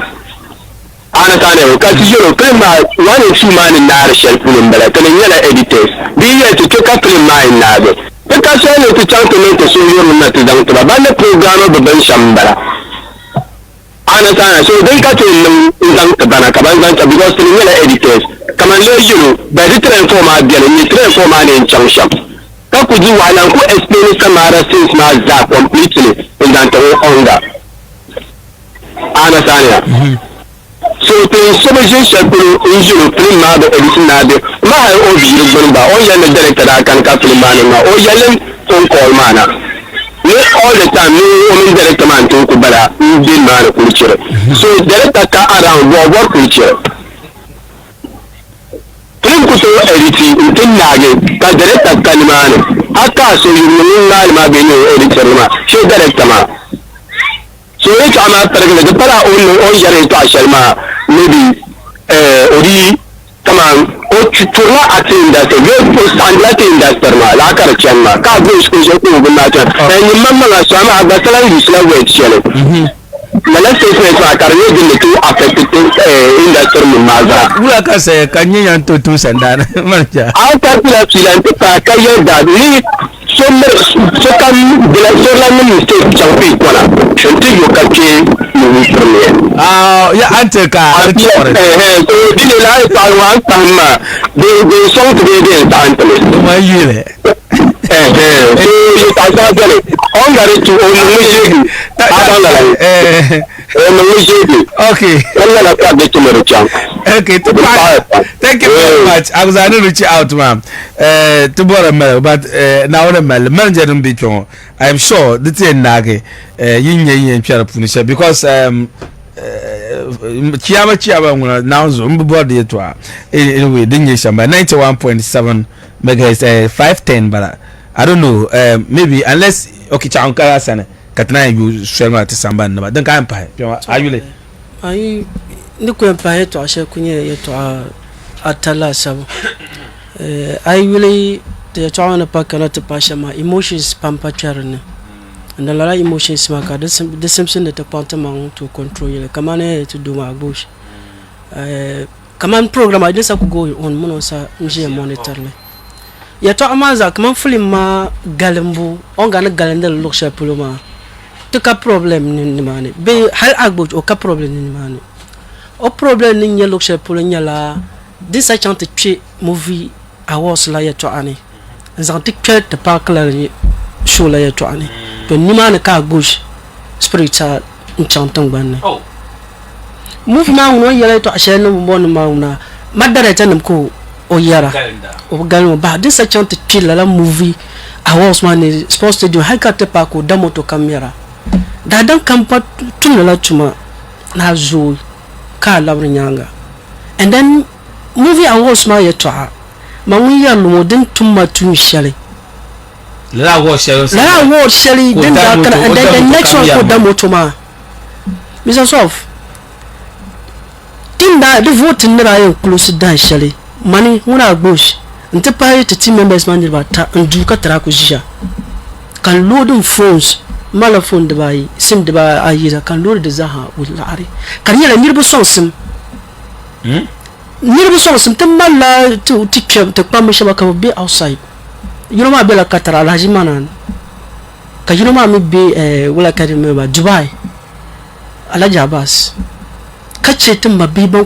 ana tane o kasi yiro prima one two man na rashal kulun bala kan yana editors bi ya to ka prima na be ka sai to chanto ne to so yiro na to dan to ba na program babban shambara ana tane so dai ka to nan dan ta bana ka ban ta because to yana editors kaman le yiro ba di transform ma biya ni transform ma ne cham sham ka ku ji walan ku explain samara since ma za completely in that onga ana sanya so to submission shakuru injiro prima da edition na de ma ha o bi yin ba o yan da director da kan ka film ma na o yan on call mana ni all the time ni o min director man to ku bala din ma da kulcire so director ka around wo kulcire film ku so editing tin na ge ka director kan ma ne aka so yin ma be ne editor ma shi director ma so yake ama targa da fara on yare to ashalma maybe ori kama o turna atin da te go post and latin da tarma la kar chanma ka go shi ko gunna ta ni mamma la sama abasalan isla we chele mala sai sai ka karne din to affect industry mun maza kula ka sai kanyen to tun sandana marja a ta kula filan ta kayyar da ni so kan bila so la ni mistake champi kola shanti yo kache ni premier ya ante ka so dile la ta wa tamma de song de tantale ma yile so yo ta sa gele on gare to on ni okay thank you very much I was going to reach out ma'am to bora mel but now on mel manager dum bi chon I am sure the thing nage yin twara punisha because chiama nguna now zo mbodi yeto anyway dinye shamba 91.7 megahertz 510 but I don't know maybe unless okay chankara sana katna you shema te samba na dan ka empa ayule ai ni ko empa yeto ashe kunye yeto atala sabo ayule te chawana pa kana te pasha ma emotions pampa charne ndala emotions ma ka the simpson de te pantement to control yele kamane to do ma bush kaman program I just go on mono sa nje monitor le ya to amaza kaman film ma galembu on ga na galendel loksha puluma to ka problem ni mane be hal agbo o ka problem ni mane o problem ni nye loksha pulunya la this a chante tue movie awards la ya to ani nzanti kwe te pa kala ni show la ya to ani to ni mane ka agbo spiritual nchantan gbanne movie na uno yele to asheno mbon ma una madara tanam ko o yara o galmo ba this a chante tue la movie awards man is supposed to do haka te pa ko damo to camera da dan kampa tunala tuma na zo ka labri nyanga and then movie awards ma yeto ma wi ya no den tuma tun shale la wo shale then da kana and then the next one ko damo tuma Mr. Sof tinda the vote nira yin close dan shale mani huna bush nte pa te team members man ba ta ndu ka tra ko jia kan loading phones mala phone de bai sim de ba ayi kan load de zaha wulari kan yela nirbu son sim nirbu son sim te mala to tipia te pa me shaba ka be outside you know ma be la katara la jimana ka you know ma me be wala ka de me ba Dubai ala jabas kace tun mabi ban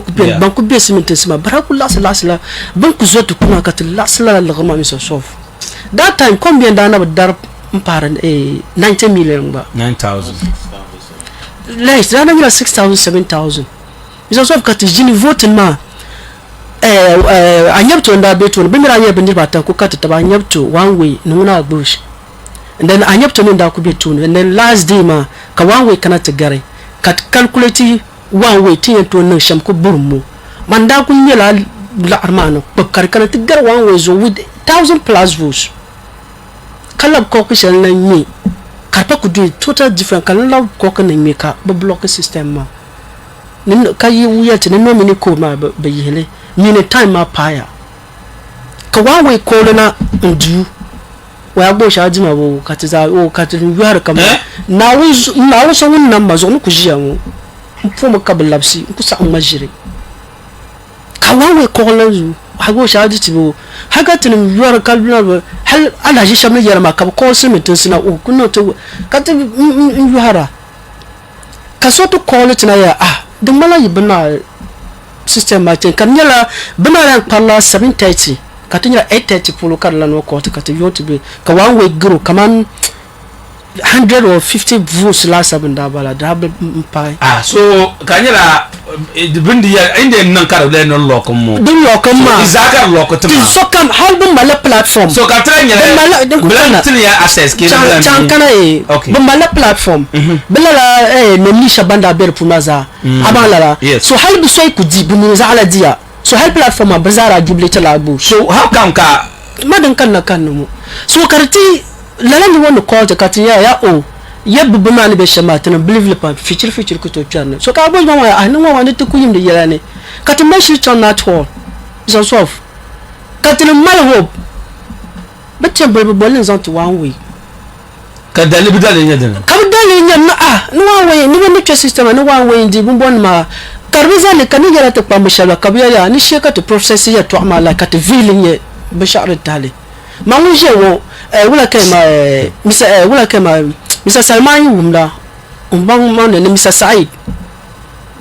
ku be simin tin sima baraku lasla ban ku zo tukuna ka tin lasla la gama mi so sof that time combien dana dar mpara 90 million ba 9000 less dana mi 6000 7000 mi so sof ka tin jini vote ma anyabto nda beto be mi ra yebe ndirba tan ku ka ta ba anyabto one way nuna bush and then anyabto nda ku beto and then last day ma ka one way kana ta gare kat calculate one way tin to nan sham ko burmu manda kun yela la armano bakkar kana tigar one way zo with 1000 plus votes kala ko ko shal nan ni karpa ku do total different kala la ko kan nan me ka ba block system ma nin kayi wuya tin no mini ko ma ba yele ni ne time ma paya ka one way ko na ndu wa bo sha jima bo katiza o katin yuhar kama na wo so won nan ma zo ku jiya mu mfumo kablabsi kusa majire kawawe kolanzu hago shadi tibo haga tin yuwar kalbina hal ala shi shamne yara makab ko simitin sina o kunno to kati yuhara kasoto quality na ya dum mala yibna system martin kan yala bina ran palla 730 katinya 830 polo karla no ko kati youtube kawawe gro kaman 100 or 50 votes last abunda bala double pai so kanyara bindi ya inde nan kar le non lokom mo dum lokom ma izaka lokotum so kam halbum mala platform so katranya bala tin ya access ke bala chankana bum mala platform bala melisha banda ber pumaza abala so halbu soy ku di bum za ala dia so hal platform bazara jubilate labu so how come ka madan kan mo so karti lala ni wono ko jakati ya o yebbu bama ni be shamatin believe le pa future ko to twan so ka bo ma anu wa ni to kuyim de yela ne kati meshi ton na to so sof kati no mal hope but you be bolin zon to one way ka dali bi dali nya dana ka dali nya na no one way ni be ni system no one way ndi bon ma karbiza le kan yela to pa mshala ka biya ni sheka to process ya to amala kati feeling be shar tali ma wuje wo wala kema Mr. Salman wumda umbang ma ne Mr. Said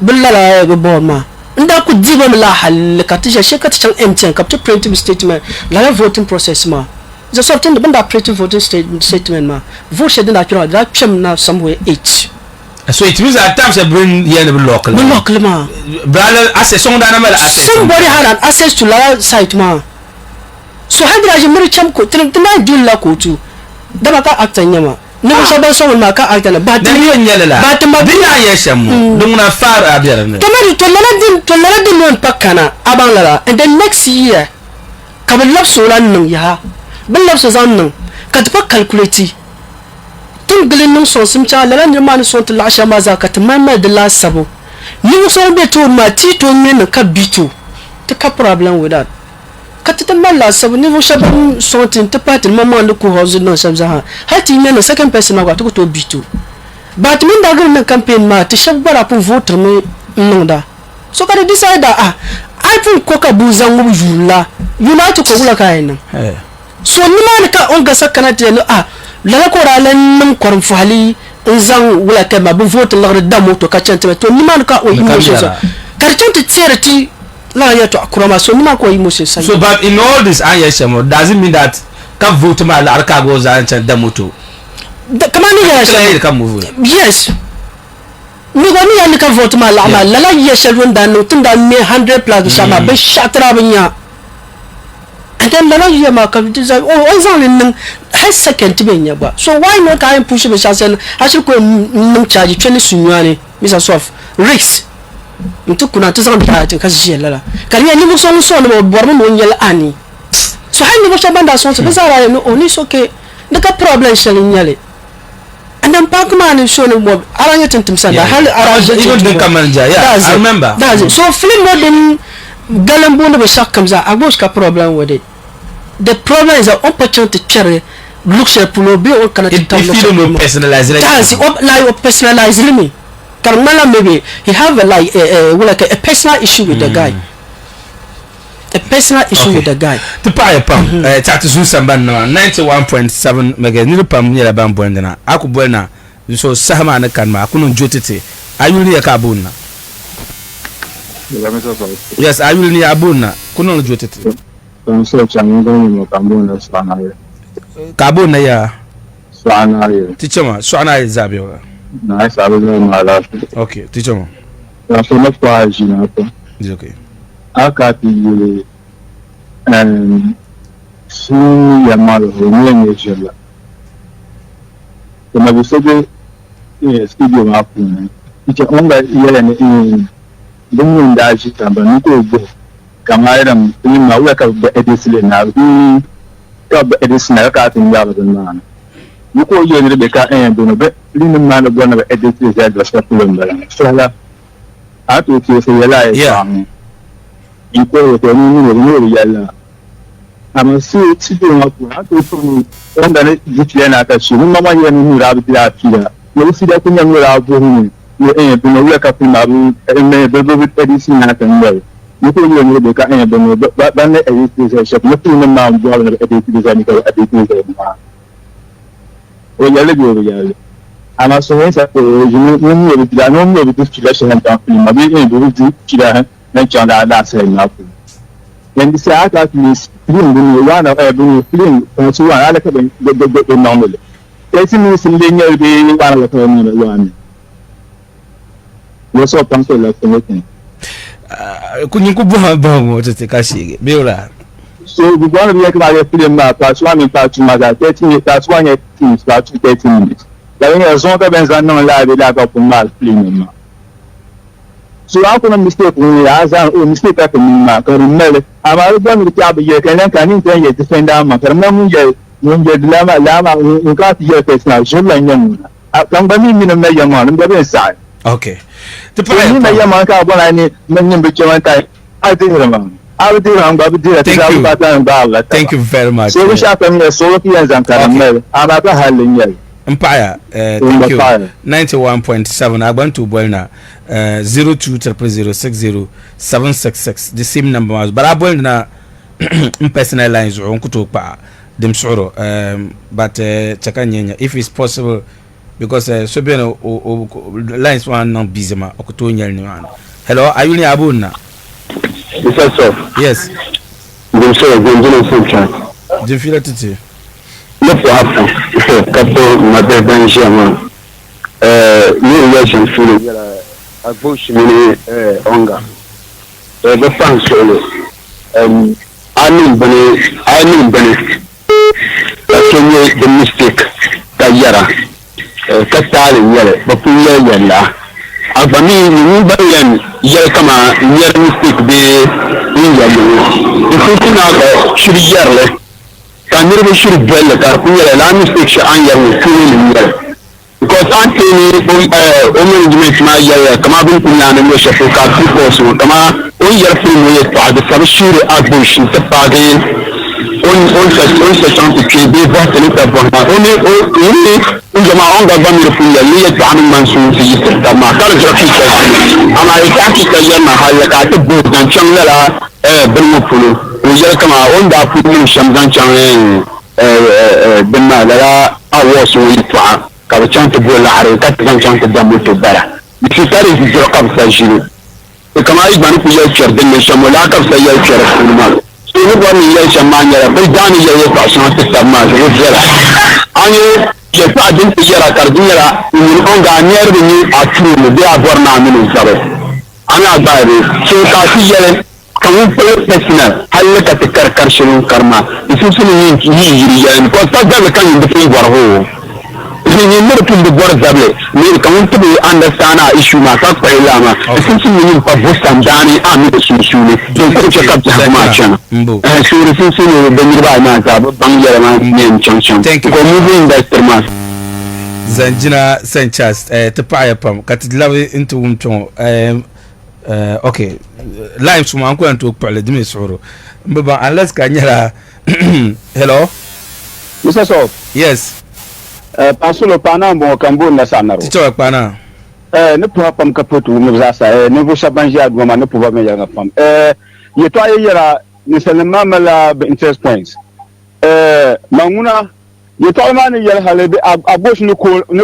billala go boma nda ku diba la hal katisha sheka ta MTN kapta printing statement la voting process ma the something the banda printing voting statement ma vote shedin da kira da chem na somewhere 8 so it means at times bring here the local ma brother access on da na mala access somebody had an access to la site ma so hadra je muri cham ko tana dilla ko tu da baka aktan yama ne ko saban so ma ka aktan ba ta ne nyala ba ta mabina ya shamu dum na fara abiyar ne to lana din non pakana aban lala and then next year ka bil lapso lan nan ya bil lapso zan nan ka ta calculate tun gilin nun so sim cha lala ne ma ni so ta lasha ma za ka ta mamma da la sabo ni so be to ma ti to ne ka bito ta ka problem with that katita mala sabu ni voshabam sontin te patin mama nduku hozu no sabza ha hati mena second person ma to to bitu but min da gna campaign ma te shabbara pour voter me nonda so ka decide I pun ko ka buzan mu jula unite ko wula kaina so ni man ka on ga sakana te no la ko ralan nan korum fali nzan wula ka ma bu voter la da moto ka chante to ni man ka o emotion so karchante tierti la ya to akurama so nima ko yimo sai so but in all this ayeshamo does it mean that ka vote ma la arka go za an da moto kama ni ya sai ka move yes ni go ni ya ni ka vote ma la la ya shedun da no tunda me 100 plus shama be shatra binya and then la ya ma ka design o zan nin har second binya ba so why not ka push be shasen hashi ko nin charge 20 sunyane misa soft risk mtu kuna tuzan da ta kashi lala kariya ni muso muso no bormo mo nyel ani so hay ni mo shabanda so be zara no oni so ke daga problem shalin nyale and then pack man so no mo aranya tintim sanda hal araje even the commander I remember that's it so film modern galambo no be shakam za agos ka problem with it the problem is that opportunity cherry looks at pulobi or can it feel personalized like personalized me Karmala maybe he have a personal issue with the guy. A personal issue with the guy. The pie pump, Tatu Samban 91.7 mega new pump near Bambwendana. Akubuena, so Sama and Kanma, Kunun Jutiti. Are you near Kabuna? Yes, I will near Abuna. Kunun Jutiti. Don't search and going to Kabuna Swana. Kabuna, ya Swana. Teacher, Swana is Zabio. Nice, I will know my last. Okay, teacher. That's so much why you know. It's okay. I got the soon your mother who knew each so my studio studio up it's a only year and in the that she can but go come item in my work of the edison now got the edison I got in the man you call you Rebecca and do a bit lean man of one of the editors that was so I told you to realize you call it a new yellow. I'm so sitting up to one that you at she Mamma you knew rabbit that here. You see that when you're out doing you ain't been a work up in my room and made the vivid edison happen well. You call you Rebecca and but then the editors shop looking the man drawing the editors and editors. Oh, yellow. I'm also saying that you know this situation and I'm able to do mention that saying nothing. When the say that means one of every film and so I like the normally. 30 minutes in linear being one of the one. What's up, Uncle? Couldn't you go home to take a shake? Biola. So we're going to be like a film part 1 and part 2, 30 minutes, part 1 teams, part 2, 30 minutes. There is no events are non live without a mal film. So how can a mistake when we ask a mistake at the mark or mail? I'm going to tell you can intend defend our matter. When you lama, you got your face now, Julian. I'm going to make your man on the inside. Okay. The point your man got what I need, many between time. I did them. I will do thank you very much. So we shall come here, so and caramel. I'm at a handling. Empire, thank you. 91.7. I went to Buena 0200060766. The same number was, but I went na personal lines or uncle pa them sorrow. But chakanya if it's possible because so be lines one not busy ma okutonya ni wan. Hello, are you ni abuna? Yes. Dem feel it. Look what happened. Couple mother Benjamin. New relation feeling a bush mini onga. The fan solo. I mean Benny. That's the mistake. Kayara. Katali yere. Bapuya yella. Abami Nubayan Yakama near mistake be in Yamu. If you can should yerle. Can you should bell the carpenter and mistake and your feeling because Anthony management my come up in and wish for people come on your film with the subsure abush the party on such to be bought a little only my own government from the lead diamond soon the matter and I can't tell you how got the book and Changela Brimopulu. We come on that putting Shamdan Chang Benala, I was with Kavachan to Bola, Katan to Damu to Bera. If you tell it, your cup says you. The Kamai manipulation, then the Shamolaka say your chair. So you want me, yes, a man, but Danny, your person to Samas with Zera. And you didn't hear a Cardinera, you will only near the new are true, they are born now in Zara. I'm not by this. So I see personal, I look at the Karkashin Karma. It's usually because that's kind of the thing for who. You never put the word double. You come to understand our issue, my talk by Lama. It's usually for Boston, Danny, and the Sushuni. Don't check up the match. And so it's usually the nearby man, Bangla, name Junction. Thank you for moving that mass. Zanjina Sanchez, to Payapam, Catlavi into Wumton. Okay, live from Uncle and to Paladimi Soro. But unless Kanyara Hello. Mr. So. Yes. Pasulo pana mo kambo na sanaro. Ticho pana. Ne pouva pas me capoter ou ça ne vous chabange à goma ne pouva me yanga pam. Ye to ayera ni selema mala interest points. Manguna ye to man yel halebe abosh ni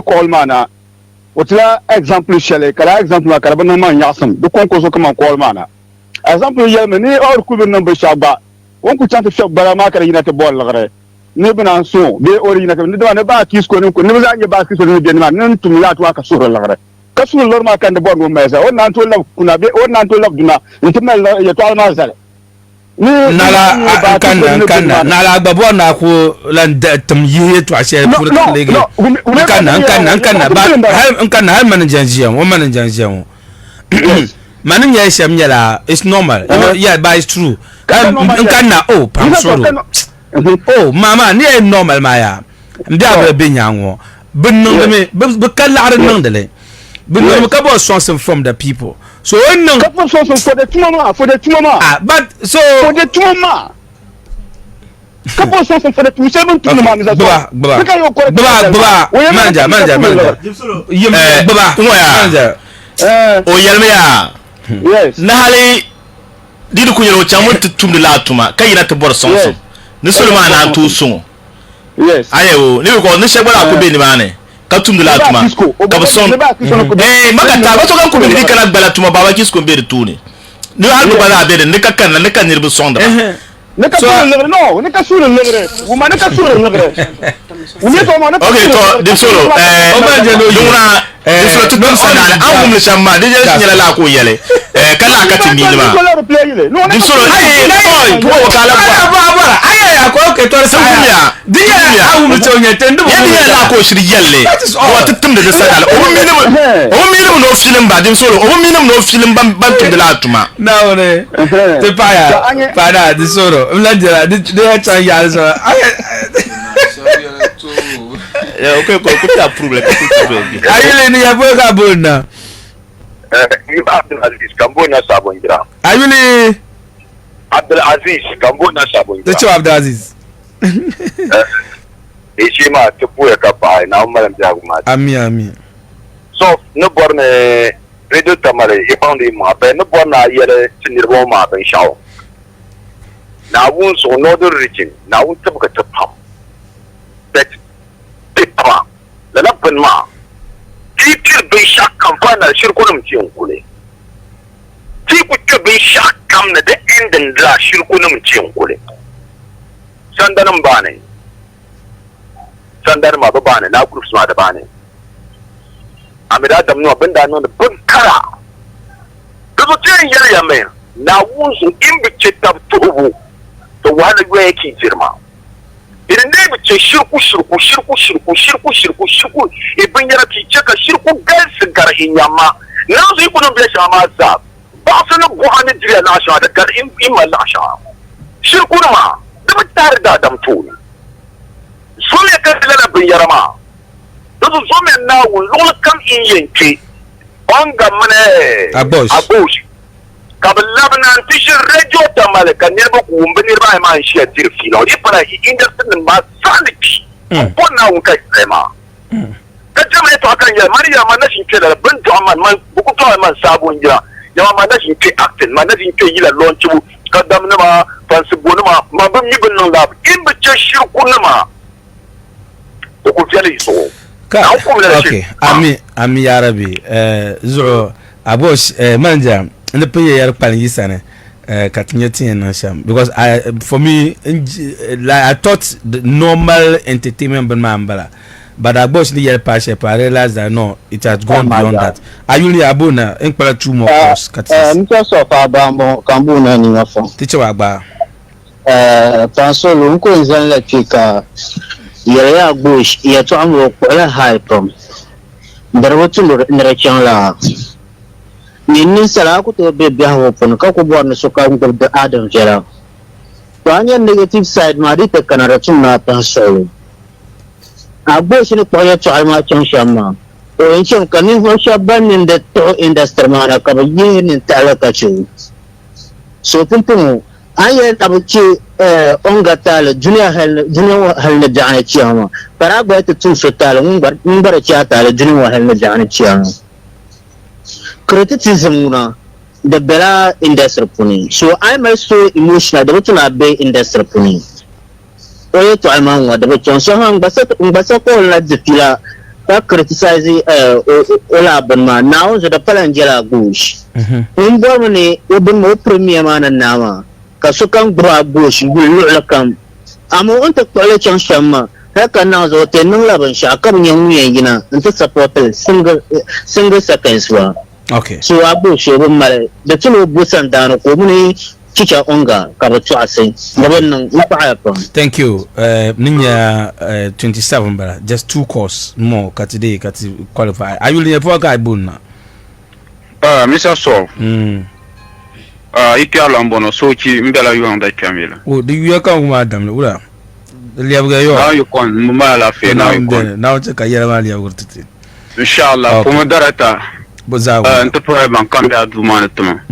call mana. Otla exemple chele kala exemple kala bana man yasam do konko so kama call mana. Exemple yel me ni or ku ben number shaba. On ku chante shop bara ma kala yina te bol lagre. Ne bana so be ori yina ne ba ne ba kisko ne ko ne ba nge ba kisko ne be ma ne tum ya to aka sura lagre. Kasul lor ma kan de bon mo mesa on nan to lab kuna be on nan to lab duna ntimel ya to alma sale nala kan nala gbabo na ko lan tum yi to ashe pour lege kan ba kan hal man janjiyan o man janjiyan man ya shem yala it's normal yeah but it's true kan na oh pam solo oh mama ni normal ma ya ndia be nyanwo bin no me be kala ar no dele bin no ka bo songs from the people so no couple songs for the tumama but so for the tumama couple songs for the tumama is baba manja yim baba o yelme ya yes na hali didu kunyero chamu tumde la tuma kayina te bor songs ni sulma na tu sun yes ayo ni ko ni shebara ko be ni bane katum de la tuma ka son makata ba to kan ko be di kana bala tuma baba kisko be de tuni ni albu bala be de ne ka kan ne kan ni bu sonda ne ka sura no ne ka sura legre wo ma ne ka sura legre wo ne to ma ne okay to de solo o ma je no yuna de solo to dum sanale an hum le shamma de je nyala la ko yele kala ka timi ma de solo ay to o kala ba aya ko ke to sa ya dia an hum to nyete ndu ya la ko shiri yelle o tutum de sanale o mi no film ba de solo o mi no film ban tum de la tuma na ne te pa ya para de solo mlandira de cha ya so okay ko ta problem ayule ni ya boka bona Abdul Aziz Kambona Sabongira ayule Abdul Aziz Kambona Sabongira Ticho Abdul Aziz Eshima tupuya kapa na umaram jaguma ami so no borne redo tamale e pande ma be no borna yele tinirbo ma ben shaw na wun so northern region na wun tabuka tapam that tipama la labban ma tikir bin shakkan fana shirkunum ciyon kule tiku bin shakkan na da endin da shirkunum ciyon kule sandanin bane sandar ma ba bane na groups ma da bane amira da mu abinda nan bin kara dubu tin yarya mai na wunsu in bice tabtubu to wani gwe yake jirma idan ne bice shirku ibin yara ki cika shirku gansu garhin yamma na su yi kudin biya shama za ba su na buhani jiriya na sha da garhin imar na sha shirku ma da tare da damto ne so ne kan lalata bin yara ma da su so mai na wulol kan in yanke on ga mana abush kabilabnan tishin radio tamale kan ne ba ku wumbin ba ma shi ya tirfi no ni fara industry ma saniki ko na un kai ma ka jama to akan ya mariya ma nashin ke da bin to man buku to man sabon gida ya ma nashin ke acting ma nashin ke yila launch bu kadam ne ma fansi bonu ma bin mi bin nan lab in bi ce shirku ne ma ko fiale so okay ami ya rabi zo abosh manja and the pay yar pan yisane katinyeti na sham because for me like I thought the normal entertainment ban mambala but I boss the yar pashe I realized that no it has gone beyond that ayuli abuna enpala two more course katis nto so fa ba mo kambuna ni afo teacher agba pansolo nko nzan la tika yare ya bush ya to amro ko la hype darwatu nrechan la ni sala ku to be biya ho pon ka ko borno so ka ngol de adam jera to anya negative side ma ri te kanara tuna pansolo abo shi ko ya to alma chan shamma to in chan kanin ho shaban in the to industry ma ka ba yin in talaka chu so tuntum aye tabuchi onga tala junior hal na jani chiyama para ba ta tun so tala mun bar chiya tala junior hal na jani chiyama criticism na the bela industry puni so I'm also emotional da mutuna be industry puni oye to alman wa da bacon so han basa ko la jitila ta criticize ola banma now so da palangela gush mun bo ne obin mo premier ma nan nama kasukan bra bush gulu lakam amo onta kwale chan shamma haka na zo te nun laban sha kam yan yina inta support single seconds wa okay so abu shebun male da tulo busan dano ko muni kicha onga ka ba tu asai gaban nan ifa fa thank you ninya 27 bara just 2 course more katide kati qualify are you for guy bunna Mr. So ipi alambono so chi mbela yu anda kamila o di yu ka ma dam le ura liab ga yo na yu kon mama la fe na yu kon na o ka yera ma liab gurtiti inshallah kuma darata boza nto pro ban kambe adu ma tuma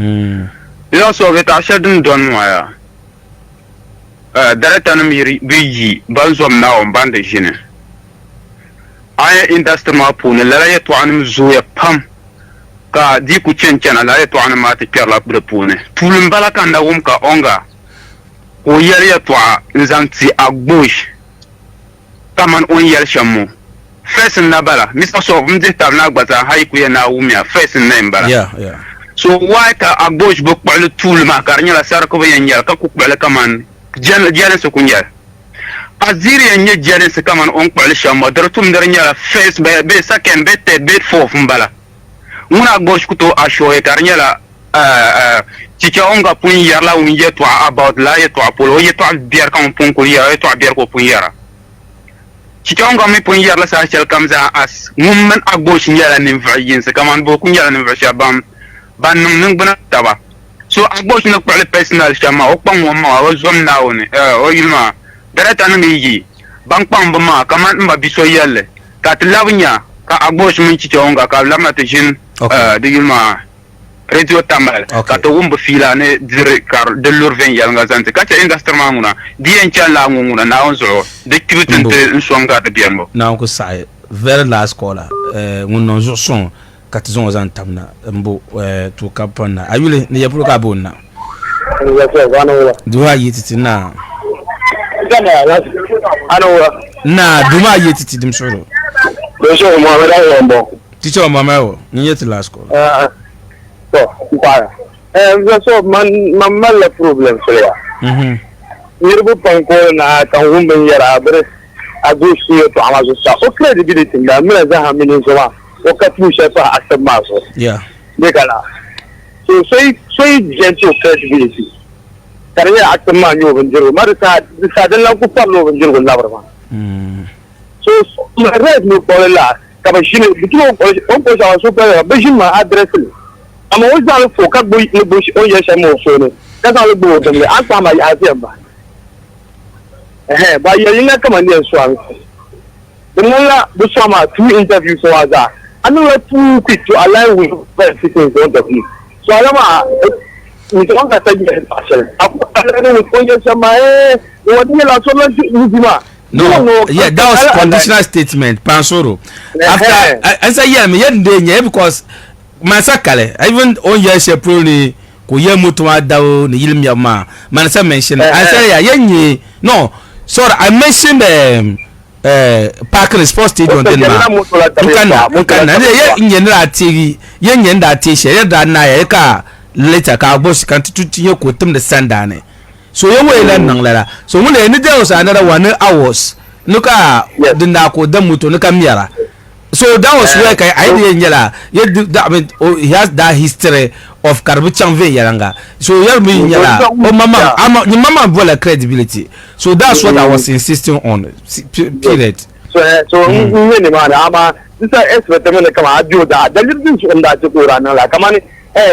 ila so ga ta shadun don waya darata na miri biyi banzom na on bande jine aya industry ma puna la ya to an zuya pam ka di ku chencena la to an ma te perla bude pune tulum bala kan da wum ka onga o yel ya to nzanti agbosh taman on yel shamu fesin na bala mr so mdi tab na gbata hay ku ya na wumya fesin na mbala yeah so why ka agbosh bu kwale tuluma karnya la sar ko yen yel ka ku kwale kaman jene so kunyel aziri yenye jene se kaman on kwale shamu dartum darnya la face be second be te be fof mbala muna gosh kuto ashoye karnyala chicha onga pun yarla unje to about la ye to apolo ye to bier kan pun ko ye to bier ko pun yara chicha onga mi pun yarla sa chel kamza as mumman agosh nyala nim vayin se kaman bo kun yala nim vasha ban nung bana taba so agosh na kwale personal chama o pang mo ma o zom na one o yilma darata na mi ban pang ba ma kaman mba biso yelle ka tlawnya ka agosh min chicha onga ka lamna te jin digilma radio tamal ka to wumba fila ne dire kar de lurven yal nga zante ka ta industry manguna dien chala nguna na onzo de kibutente nsonga de bienbo na ko sai very last caller ngunon zo son ka tizon zan tamna mbo to kapana ayule ne yapro ka bonna duwa yititi na na duma yititi dim soro so mo ba da mbo teacher mama wo ni yet last call so para so man la problem so ya yirbu panko na kan wumben yara bre agushi to amazo sa o credibility da mena za ha mini so ma o ka tu shefa asema so yeah de kala so gentle credibility kariya asema nyo banjiro marisa dan la ku parlo banjiro la barma so ma red no pola kaba shine bitu on ko sa so pa bejin ma address ama o za fo ka bo on ye se mo so ne ka sa lo bo de asa ma ya se ba ba ye yinga kama ne so an dunala bu so ma two interviews so aza anu la too quick to align with the sitting on the view so alama ni to ka ta je pasel ala ne ko ye se ma o di la so la ni No, yeah, that was conditional statement, Pansoro. After I say yeah, me yeah because masakale even on yes probably ko ye mutuma dawo ni yilm ya ma man say mention I say yeah yenye no sorry I mentioned Park Sports Stadium then ma mukan na ye nyenra tigi ye nyenda tishe ye da na ye ka later ka boss kan tutinye ko tum da sanda ne so ye we lan nan lara so mun ne there was another 1 hours nuka dinda ko dan muto nuka miyara so that was where kai idea nyala ye I mean he has that history of Karbuchan ve yaranga so ye me nyala oh mama vola credibility so that's what I was insisting on period so ni ma ama this is what me kama ajo da dalilin su nda ci Qur'an la kama ni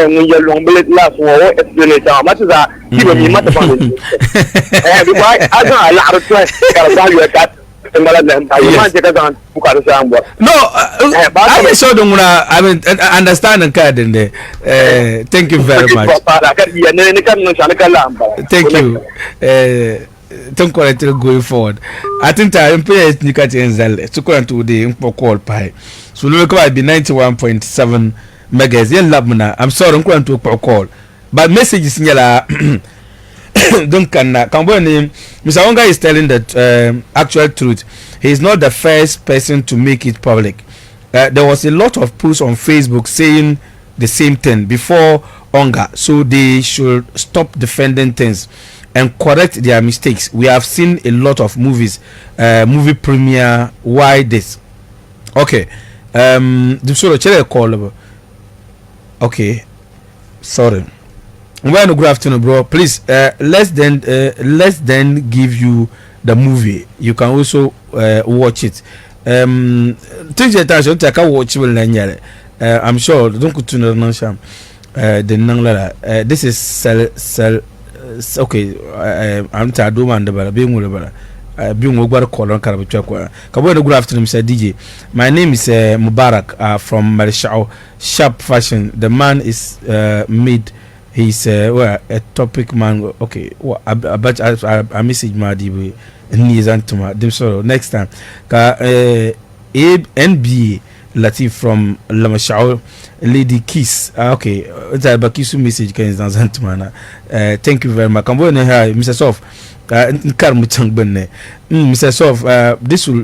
mun ya longbele la so o explain ta mata za ki ba mi mata ba bi bai azan ala arta kar da ya ka No, I saw them. I mean, understand and kind in there. Thank you very much. Thank you. Don't call it going forward. I think I'm paying Nika Tenzel to go to the call pie. So look at be 91.7 megas. I'm sorry, I'm going to call. But messages don't can Mr. Onga is telling the actual truth. He is not the first person to make it public. There was a lot of posts on Facebook saying the same thing before Onga, so they should stop defending things and correct their mistakes. We have seen a lot of movies, movie premiere. Why this? Okay, the sort of call. Okay, sorry. Well, good afternoon, bro. Please, let's then give you the movie. You can also watch it. Take your attention. Take a watch. I'm sure. Don't go to the sham. The nangla. This is sell. Okay. I'm tired. Do man the bala. Being with the bala. Being with the call on Karabuchakwa. Kabwe, good afternoon, Mr. DJ. My name is Mubarak from Marishao Sharp Fashion. The man is made. He's a topic man. Okay, well, I message my DB next time. NBA Latif from Lamashao Lady Kiss. Okay, it's a Bakisu message. Thank you very much. Mr. Sof. Mr. Sof,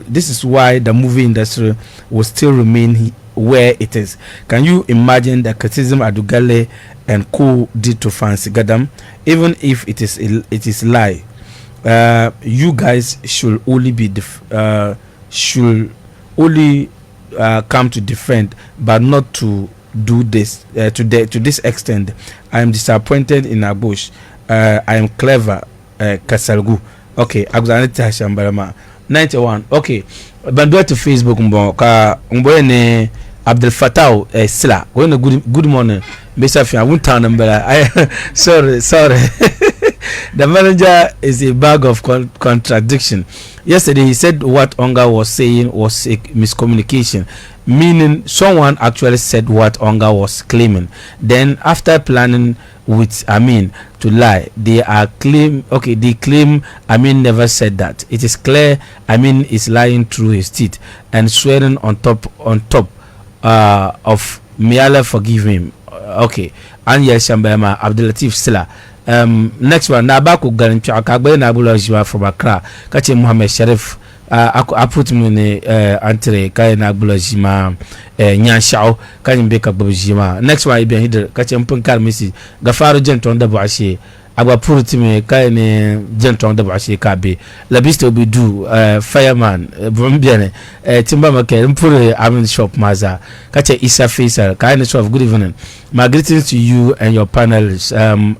this is why the movie industry will still remain where it is. Can you imagine the criticism Adugale and co did to Fancy Gadam? Even if it is lie, you guys should only be come to defend, but not to do this to this extent. I am disappointed in Abush. I am clever. Kasalgu. Okay, Agzanita Shambarama 91. Okay, Bandua to Facebook Mbone Abdel Fattah Sila. Going good morning. Mr. I won't turn number. Sorry. The manager is a bag of contradiction. Yesterday he said what Onga was saying was a miscommunication, meaning someone actually said what Onga was claiming. Then after planning with Amin to lie, they claim Amin never said that. It is clear Amin is lying through his teeth and swearing on top of may Allah forgive him. Okay, Anya Shambema Abdulatif Silla. Next one, Nabaku Garincha Kagbe Nabula Jua from Accra, Kachi Mohammed Sharif. I put him in Antre Kay Nabula Jima Nyanshao, Kayan Beka Bujima. Next one, Ibn Hidder, Kachim Punkar Missy, Gafaro Genton the Bashi. I will put him in Kayan Genton the Bashi Kabi. Labisto be do fireman, Brumbiane, Timbamake, Mpure Amin Shop Maza, Kacha Isa Faisal, kindness of good evening. My greetings to you and your panelists.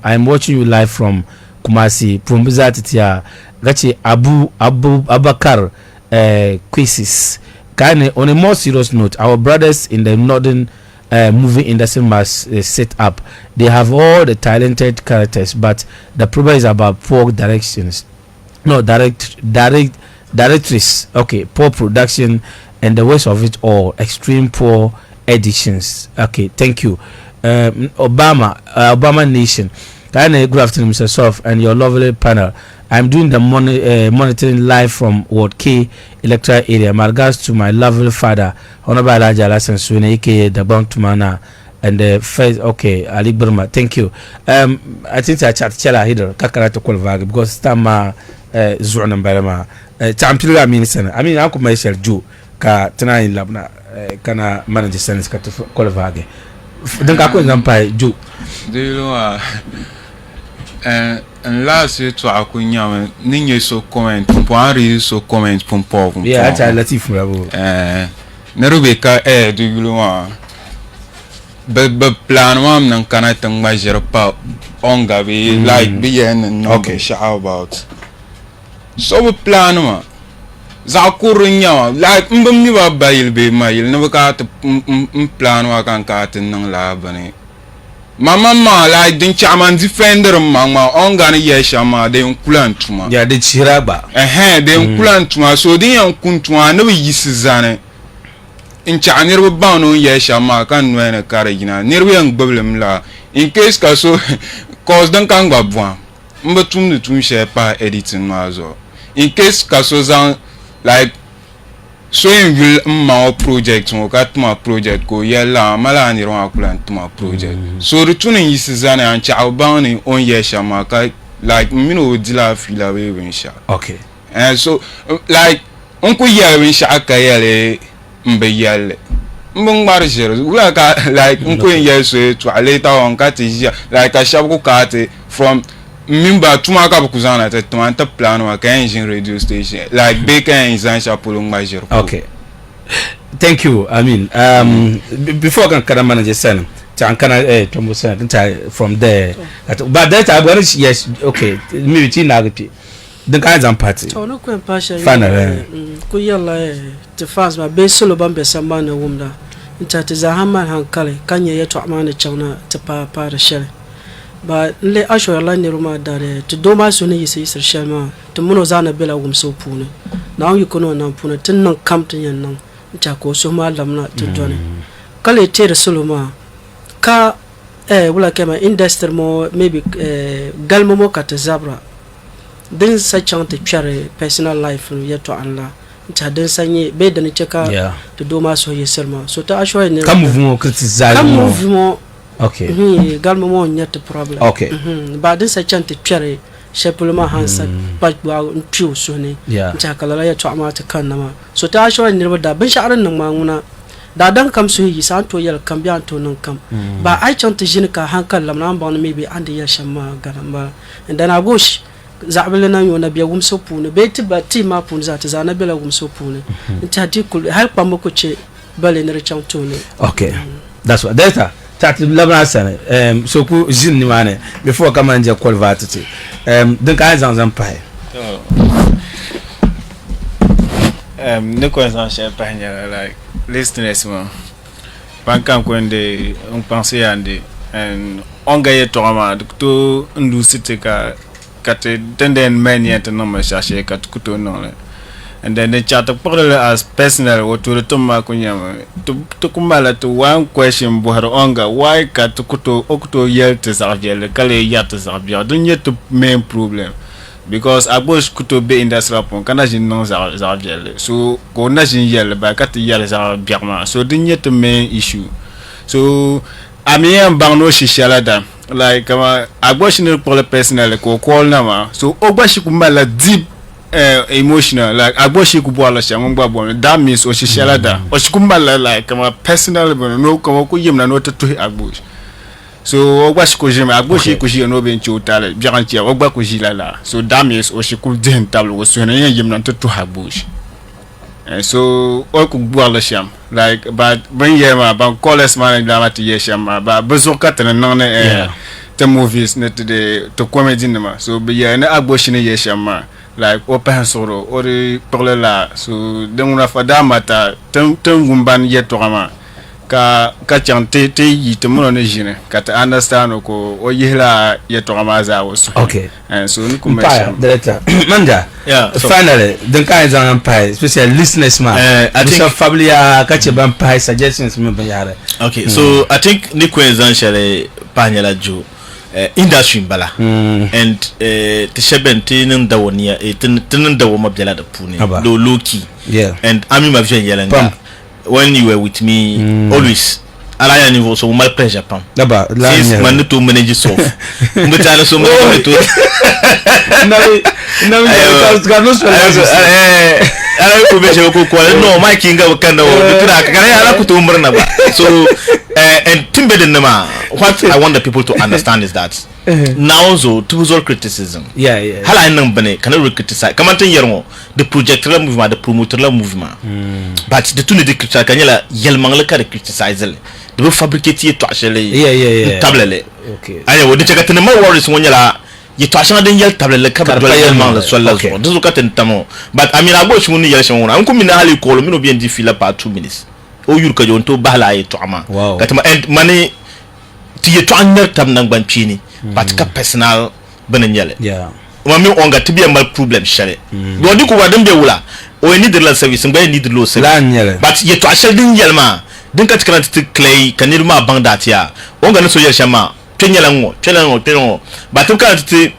I am watching you live from Kumasi, Pumbizatitia, Gachi Abakar Quizzes. On a more serious note, our brothers in the northern movie industry must set up. They have all the talented characters, but the problem is about poor directions. No, directories. Okay, poor production, and the worst of it all, extreme poor editions. Okay, thank you. Obama Nation. Good afternoon, Mr. Sof, and your lovely panel. I'm doing the monitoring live from Ward K electoral area. My regards to my lovely father, Honorable Elijah Lassen Swine, aka the Bantumana, and the first. Okay, Ali Burma. Thank you. I think I chat Chela Hider Kakara to Kolvag because Tama Zuan Barama. Tampila Minister. I mean, Uncle Michel Jew Ka Tana in Labna Kana manager Sense Kat Kolvage. Don't I call them by Jew. Do you know? And last year to Akunya, Ninja so comment, Pumpari so comment, Pumpo. Yeah, I Latif Bravo. Nerubeka, do you want? But plan one and can I think measure about Onga be like being and okay, how about? So we plan one. Zakurunya, like Mbumniva Bail be my, never got to plan work and cut in non labani. mama like din chairman defender mama on gana yeshama de kulantuma ya de chiraba de kulantuma so din yan kuntuma no yisizane in cha nirba bawno yeshama kan nwena kare gina nirba yan gboblem la in case ka so cause dan kan gbabwa mbatum ne tun shepa editing mazo in case ka so zan like so in will ma project mo katuma project ko yella mala ni ron akulan tuma project so retuning yisizana an cha bawni on yeshama ka like mino dila fila we winsha okay and so like on ko yella winsha ka yelle mbe yelle mbongbar jero wula ka like on ko yeso to later on ka ti like a shabu ka te from mimba tuma ka bukuzana te tuma ta plan wa ka engine radio station like big engine chapulung major. Okay, thank you. I mean before kan kada manager sen tan kana tombo sen from there but that I want yes okay maybe ti na repeat the kinds of party to no kwen pasha final ko yalla te fast ma be solo bambe sambana wumda inta te zahama hankale kanye yeto amana chauna te pa da shele ba le asho yalla ne ruma dare to do ma so ne yisi sirshama to muno zana bela wumso pune na yi kono nan pune tin nan kamtin yan nan inta ko so ma lamna to done kale te da solo ma ka wala kema industry mo maybe galmo mo ka te zabra din sa chante chare personal life yeto Allah ta din sanye be da ni cheka to do ma so yesirma so ta asho ne kam mouvement criticiser kam mouvement okay galmo mo nyata problem okay ba din sa chante chare shepulma hansa ba ntiu so ne ta kala yeto amata kan nama so ta asho ne da bin sha'aran nan manguna da dan kam so yi san to yel kam bian to nan kam ba ai chante jin ka hankal lamna ba ne maybe ande ya shamma galamba and then agosh zabele na yona biya gumso pune beti ba ti ma pune za ta zana bela gumso pune inta di kul har pambo ko che bale ne rechan tone. Okay, that's what data tat labna sana so ku jin ni mane before come and je call vatiti donc an zan pai ne ko zan she pa nya like listeners mo bankam ko ende on pense ande and on gaye to ma to ndu site ka kate tenden men yet no ma chercher kat kuto non and then the chat as personal what to the ma kunyama to kumala to one question bohar onga why kat kuto okto yel te sarviel kale yat sarviel don't yet to main problem because abos kuto be industrial pon kana jin non sarviel so ko na jin yel ba kat yel sarviel so don't yet to main issue so amien bangno shishalada like agboshin pour le personnel ko call nama so ogbashi kumala deep emotional like agboshi kubwala shamwa bon that means o shishalada o shikumala like personal no ko ko yimna no to agbosh so ogbashi ko jema agboshi ko jino ben chotale bianti ogba ko jilala so that means o shikul den table o so na yimna to agbosh so all could boil sham like but bring yema ban callers man dramati yesham ba bezokat na the movies net to comedy nama so be ya na agboshine yesham like open soro or parler la so demuna fada mata tengumban yetorama ka chante te yitemo no jine ka ta understand ko o yela yetorama za wo. Okay, and so ni kumesha director manja so finally the kinds of empire especially listeners man I think family catch empire suggestions me bayare. Okay, so I think ni kwenzan share panyala jo industry bala and te shebenti nda wonia tin da wo mabjala da puni do loki and ami mavje yelanga when you were with me always alaya niveau so my pleasure pam daba la man to manage so mbetala so many to na ala ko be ko ko no my kinga wakanda o kira kana ala ku to murna ba so and timbeden nama what I want the people to understand is that now so to criticism hala nan bane kana criticize kaman tan yermo the project la movement the promoter la movement but the tune de criticize kanyala yelman la ka criticize le de fabriquer to achele tablele okay ayo wodi chaka tan ma worries wonyala yi to achana den yel tablele ka ba yelman la so la so de ka tan tamo but amira go shimuni yel shimuna an ko mina hali ko lo mino bien di fila pa 2 minutes o yur ka jonto bala e to ama katama and mani ti ye to an tam nan ban chini but ka personal benanyele mami onga to be a mal problem share do di ko wadam be wula o need the service ngba need low service but ye to ashel din yelma din ka tikran ti clay kanir ma bandat ya onga no so yel shama twenyela ngo but to ka ti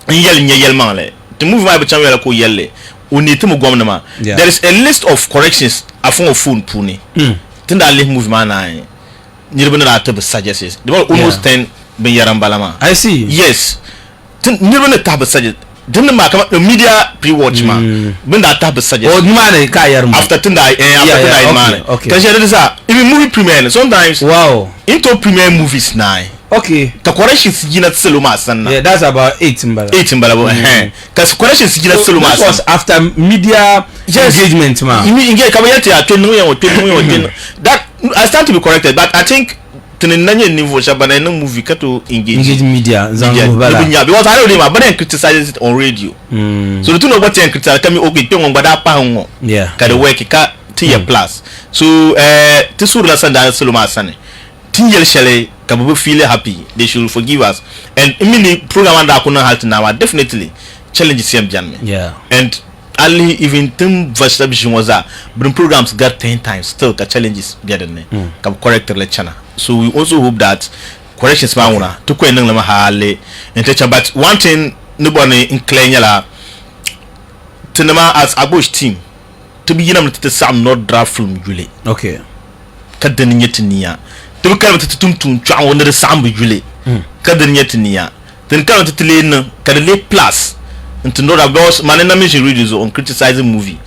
yelma le to move my channel ko yelle o need to mo gwamna there is a list of corrections afon of phone puni tinda le movement na niribana na to suggest they were almost 10 ben yaran balama I see yes niribana ta suggest din ma kama media pre-watch ma ben da ta suggest o ma ne ka yar mu after tinda man kan je sa even movie premiere sometimes wow into premiere movies na okay the corrections gina seloma sanna yeah that's about 8 mbala cuz corrections gina seloma that was after media engagement ma engage kama yete ya 20 that I start to be corrected but I think tinenanye niveau shabana no movie kato engage media zango bala because I don't know but criticize it on radio so the two know what criticize kami okay pe ngba da pa ngo ka the work ka tier plus so tisuru la sanda seloma sane tinyel shele ka bo feel happy they should forgive us and immediately program and akuna halt now definitely challenge CM Janme and Ali even tim versation was that but programs got 10 times still ka challenges getting ka correct the channel so we also hope that corrections ma una to ko enang la ma hale and but one thing nobody in clear la tinama as Agbosh team to be yinam to sam not draft film jule okay ka den nyetinia to be kalma to tum twa won the sam jule ka den nyetinia ten kalma to le ka le plus into know that because manena mission readers on criticizing movie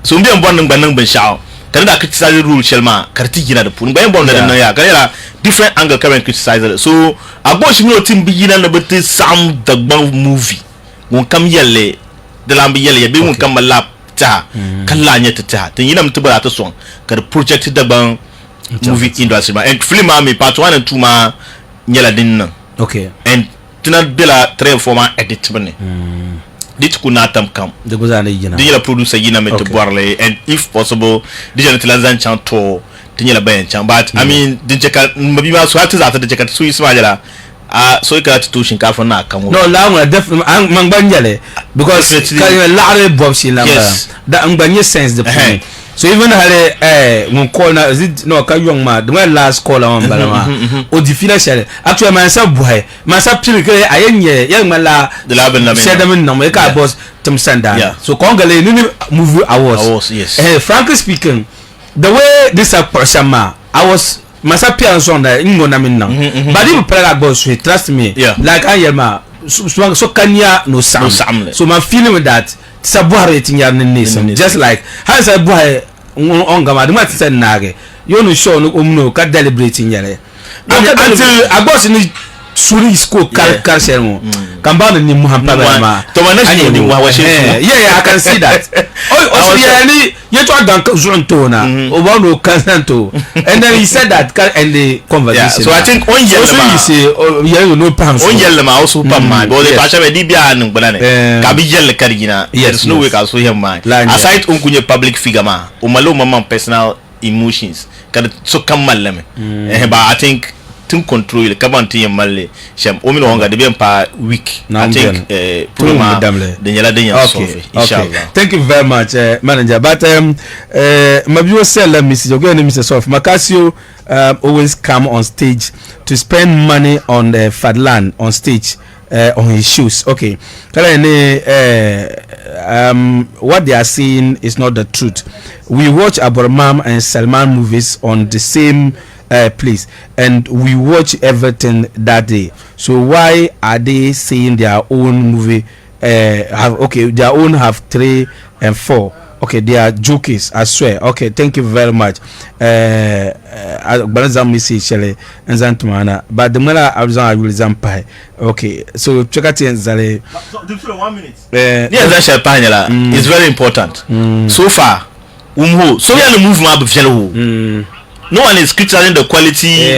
so mbi en bon ngban ban shaw kan da criticize rule shelma karti gina da pun ngban bon da na ya kan different angle current criticize so Agbosh no team bi gina na bete sam the movie won kam yelle de lambi yelle be won kam lap ta kala nyata ta tin yina mutu ba ta son ka project da ban movie industry and film me part 1 and 2 ma nyala din okay and tina de la très format edit bane dit kuna tam kam de gozane yina de la producer yina met boirle and if possible de la tilanzan chanto tinyela bayan chan but I mean de jeka mabi ma so hata za ta de jeka su isma jala so ka to shinkafa na kan no la ngwa def man banjale because kan la re bob si la da ngba sense the point so even hale mon call na is it no ka young ma the last call on balama o di fila share actually man sa boy man sa pili ke ayenye yang mala de la ben na me no me ka boss tum sanda so kongale ni movie awards yes frankly speaking the way this person I was masa pia on that ngo na min now but if play boss trust me like I am so kanya no sound so my feeling with that sabuare tinya nation just like how say boy on gama de mati sen nage you no show no omno ka deliberating yale until Agbosh ni suri school car sermo kamba ni muhampa ma to manage ni wa yeah I can see that oh yani you to dan zonto na obono kansanto and then he said that in the conversation so I think on yellow so you say you know pams on yellow ma also pam ma but the pasha be di bia nu gbana ne ka bi yellow karigina there's no way ka so him ma aside unkunye public figure ma o malo mama personal emotions ka so kamal but I think team control le kabanti yamalle sham o mi no nga de be pa week I think problema de nyala de nyala solve inshallah. Thank you very much manager but Mabio sell Mrs. Ogene Mr. Sof Makasio always come on stage to spend money on Fadlan on stage on his shoes. Okay, what they are saying is not the truth. We watch Abormam and Salman movies on the same place and we watch everything that day, so why are they saying their own movie their own have 3 and 4? Okay, they are jokes, I swear. Okay, thank you very much. Banazam misi shele nzantumana but the mala abzan will zampai. Okay, so chekati nzale 1 minute that champagne la is very important. So far so we are the movement of no one is criticizing the quality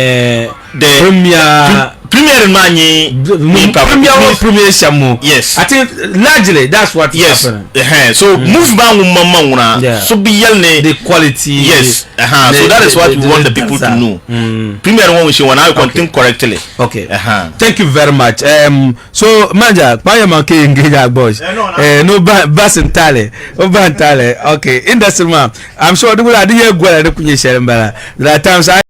the premier money premier shamu. Yes, I think largely that's what is happening. So move back mama so be the quality. Yes, so that is what we want the people to know. Premier one we should want to think correctly. Okay. Thank you very much. So Manja, why am I engaged boys? No bass and tally. Okay, industry man. I'm sure the way I did go at the there are times I